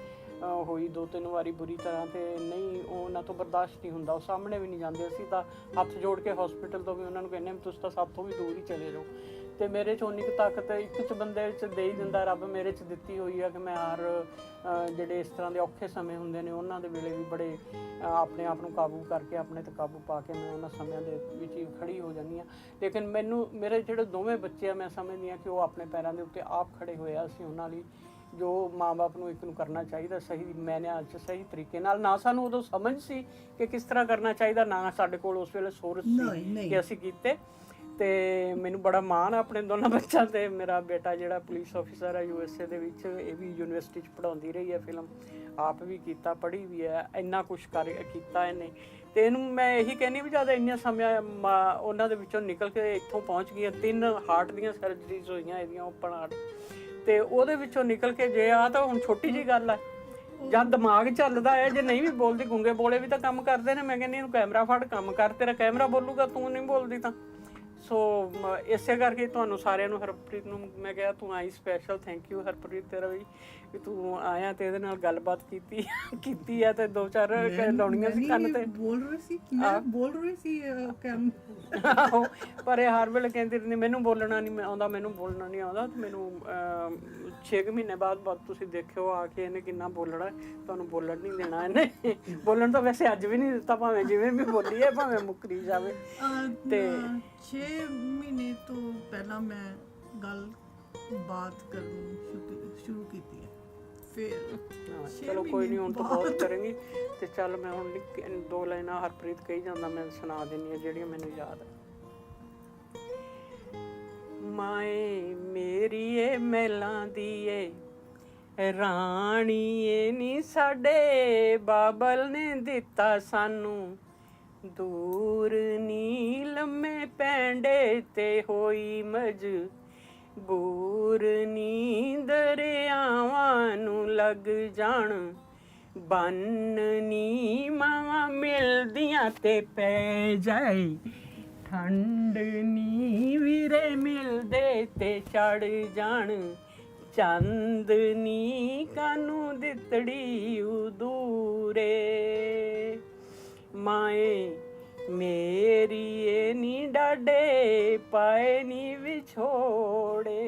ਹੋਈ 2-3 ਵਾਰੀ ਬੁਰੀ ਤਰ੍ਹਾਂ ਤੇ ਨਹੀਂ ਉਹਨਾਂ ਤੋਂ ਬਰਦਾਸ਼ਤ ਨਹੀਂ ਹੁੰਦਾ, ਉਹ ਸਾਹਮਣੇ ਵੀ ਨਹੀਂ ਜਾਂਦੇ। ਅਸੀਂ ਤਾਂ ਹੱਥ ਜੋੜ ਕੇ ਹਸਪੀਟਲ ਤੋਂ ਵੀ ਉਹਨਾਂ ਨੂੰ ਕਹਿੰਦੇ ਤੁਸੀਂ ਤਾਂ ਸਭ ਤੋਂ ਵੀ ਦੂਰ ਹੀ ਚਲੇ ਜਾਓ। ਤੇ ਮੇਰੇ 'ਚ ਉਨੀ ਕੁ ਤਾਕਤ ਇੱਕ 'ਚ ਬੰਦੇ 'ਚ ਦੇ ਹੀ ਦਿੰਦਾ ਰੱਬ, ਮੇਰੇ 'ਚ ਦਿੱਤੀ ਹੋਈ ਆ ਕਿ ਮੈਂ ਹਰ ਜਿਹੜੇ ਇਸ ਤਰ੍ਹਾਂ ਦੇ ਔਖੇ ਸਮੇਂ ਹੁੰਦੇ ਨੇ ਉਹਨਾਂ ਦੇ ਵੇਲੇ ਵੀ ਬੜੇ ਆਪਣੇ ਆਪ ਨੂੰ ਕਾਬੂ ਕਰਕੇ ਆਪਣੇ ਤੇ ਕਾਬੂ ਪਾ ਕੇ ਮੈਂ ਉਹਨਾਂ ਸਮਿਆਂ ਦੇ ਵਿੱਚ ਹੀ ਖੜੀ ਹੋ ਜਾਂਦੀ ਹਾਂ। ਲੇਕਿਨ ਮੈਨੂੰ ਮੇਰੇ ਜਿਹੜੇ ਦੋਵੇਂ ਬੱਚੇ ਆ ਮੈਂ ਸਮਝਦੀ ਹਾਂ ਕਿ ਉਹ ਆਪਣੇ ਪੈਰਾਂ ਦੇ ਉੱਤੇ ਆਪ ਖੜੇ ਹੋਏ ਆ। ਅਸੀਂ ਉਹਨਾਂ ਲਈ ਜੋ ਮਾਂ-ਬਾਪ ਨੂੰ ਇੱਕ ਨੂੰ ਕਰਨਾ ਚਾਹੀਦਾ ਸਹੀ ਮੈਨਿਆਂ 'ਚ ਸਹੀ ਤਰੀਕੇ ਨਾਲ, ਨਾ ਸਾਨੂੰ ਉਦੋਂ ਸਮਝ ਸੀ ਕਿ ਕਿਸ ਤਰ੍ਹਾਂ ਕਰਨਾ ਚਾਹੀਦਾ, ਨਾ ਸਾਡੇ ਕੋਲ ਉਸ ਵੇਲੇ ਸੋਰਸ ਸੀ ਕਿ ਅਸੀਂ ਕੀਤੇ। ਤੇ ਮੈਨੂੰ ਬੜਾ ਮਾਣ ਆ ਆਪਣੇ ਦੋਨਾਂ ਬੱਚਿਆਂ ਤੇ। ਮੇਰਾ ਬੇਟਾ ਜਿਹੜਾ ਪੁਲਿਸ ਆਫਿਸਰ ਹੈ USA ਦੇ ਵਿੱਚ, ਇਹ ਵੀ ਯੂਨੀਵਰਸਿਟੀ 'ਚ ਪੜ੍ਹਾਉਂਦੀ ਰਹੀ ਹੈ, ਫਿਲਮ ਆਪ ਵੀ ਕੀਤਾ, ਪੜ੍ਹੀ ਵੀ ਹੈ, ਇੰਨਾ ਕੁਛ ਕੀਤਾ ਇਹਨੇ। ਤੇ ਇਹਨੂੰ ਮੈਂ ਇਹੀ ਕਹਿੰਦੀ ਵੀ ਜਦ ਇੰਨੀਆਂ ਸਮੇਂ ਉਹਨਾਂ ਦੇ ਵਿੱਚੋਂ ਨਿਕਲ ਕੇ ਇੱਥੋਂ ਪਹੁੰਚ ਗਈਆਂ, 3 ਹਾਰਟ ਦੀਆਂ ਸਰਜਰੀਜ਼ ਹੋਈਆਂ ਇਹਦੀਆਂ, ਓਪਨ ਹਾਰਟ, ਤੇ ਉਹਦੇ ਵਿੱਚੋਂ ਨਿਕਲ ਕੇ ਜੇ ਆ ਤਾਂ ਹੁਣ ਛੋਟੀ ਜਿਹੀ ਗੱਲ ਹੈ। ਜਦ ਦਿਮਾਗ ਚੱਲਦਾ ਹੈ, ਜੇ ਨਹੀਂ ਵੀ ਬੋਲਦੀ, ਗੂੰਗੇ ਬੋਲੇ ਵੀ ਤਾਂ ਕੰਮ ਕਰਦੇ ਨੇ। ਮੈਂ ਕਹਿੰਦੀ ਇਹਨੂੰ ਕੈਮਰਾ ਫੜ, ਕੰਮ ਕਰ, ਤੇਰਾ ਕੈਮਰਾ ਬੋਲੂਗਾ, ਤੂੰ ਨਹੀਂ ਬੋਲਦੀ ਤਾਂ। ਸੋ ਇਸੇ ਕਰਕੇ ਤੁਹਾਨੂੰ ਸਾਰਿਆਂ ਨੂੰ, ਹਰਪ੍ਰੀਤ ਨੂੰ ਮੈਂ ਕਿਹਾ ਤੂੰ ਆਈ ਸਪੈਸ਼ਲ, ਥੈਂਕ ਯੂ ਹਰਪ੍ਰੀਤ ਤੇਰਾ ਵੀ ਤੂੰ ਆਇਆ ਤੇ ਇਹਦੇ ਨਾਲ ਗੱਲਬਾਤ ਕੀਤੀ ਆ ਤੇ 2-4 ਲਾਉਣੀਆਂ ਸੀ ਕੰਨ ਤੇ। ਬੋਲ ਰਹੀ ਸੀ, ਮੈਂ ਬੋਲ ਰਹੀ ਸੀ ਆਹੋ, ਪਰ ਇਹ ਹਰ ਵੇਲੇ ਕਹਿੰਦੀ ਰਹਿੰਦੀ ਮੈਨੂੰ ਬੋਲਣਾ ਨਹੀਂ ਆਉਂਦਾ, ਮੈਨੂੰ ਬੋਲਣਾ ਨਹੀਂ ਆਉਂਦਾ। ਤੇ ਮੈਨੂੰ 6 ਮਹੀਨੇ ਬਾਅਦ ਤੁਸੀਂ ਦੇਖਿਓ ਆ ਕੇ ਇਹਨੇ ਕਿੰਨਾ ਬੋਲਣਾ, ਤੁਹਾਨੂੰ ਬੋਲਣ ਨਹੀਂ ਦੇਣਾ ਇਹਨੇ। ਬੋਲਣ ਤਾਂ ਵੈਸੇ ਅੱਜ ਵੀ ਨਹੀਂ ਦਿੱਤਾ, ਭਾਵੇਂ ਜਿਵੇਂ ਵੀ ਬੋਲੀ ਹੈ, ਭਾਵੇਂ ਮੁੱਕਰੀ ਜਾਵੇ। ਤੇ 6 ਮਹੀਨੇ ਤੋਂ ਪਹਿਲਾਂ ਮੈਂ ਗੱਲ ਬਾਤ ਕਰਨੀ ਸ਼ੁਰੂ ਕੀਤੀ ਹੈ। ਫਿਰ ਚਲੋ ਕੋਈ ਨਹੀਂ, ਹੁਣ ਤਾਂ ਬਹੁਤ ਕਰਾਂਗੀ। ਤੇ ਚੱਲ ਮੈਂ ਹੁਣ 2 ਲਾਈਨਾਂ ਹਰਪ੍ਰੀਤ ਕਹੀ ਜਾਂਦਾ, ਮੈਂ ਸੁਣਾ ਦਿੰਦੀ ਹਾਂ ਜਿਹੜੀਆਂ ਮੈਨੂੰ ਯਾਦ। ਮਾਏ ਮੇਰੀ ਏ ਮਹਿਲਾਂ ਦੀ ਏ ਰਾਣੀ ਏ ਨੀ, ਸਾਡੇ ਬਾਬਲ ਨੇ ਦਿੱਤਾ ਸਾਨੂੰ। ਦੂਰ ਨੀ ਲੰਮੇ ਪੈਂਡੇ ਤੇ ਹੋਈ ਮਜਬੂਰ ਨੀ, ਦਰਿਆਵਾਂ ਨੂੰ ਲੱਗ ਜਾਣ ਬੰਨ ਨੀ, ਮਾਵਾਂ ਮਿਲਦੀਆਂ ਤੇ ਪੈ ਜਾਏ ਠੰਡ ਨੀ, ਵੀਰੇ ਮਿਲਦੇ ਤੇ ਚੜ ਜਾਣ ਚੰਦ ਨੀ, ਕਾਨੂੰ ਦਿੱਤੜੀ ਉਦੂਰੇ। ਮਾਏ ਮੇਰੀ ਏ ਨੀ ਡਾਡੇ ਪਾਏ ਨੀ ਵਿਛੋੜੇ।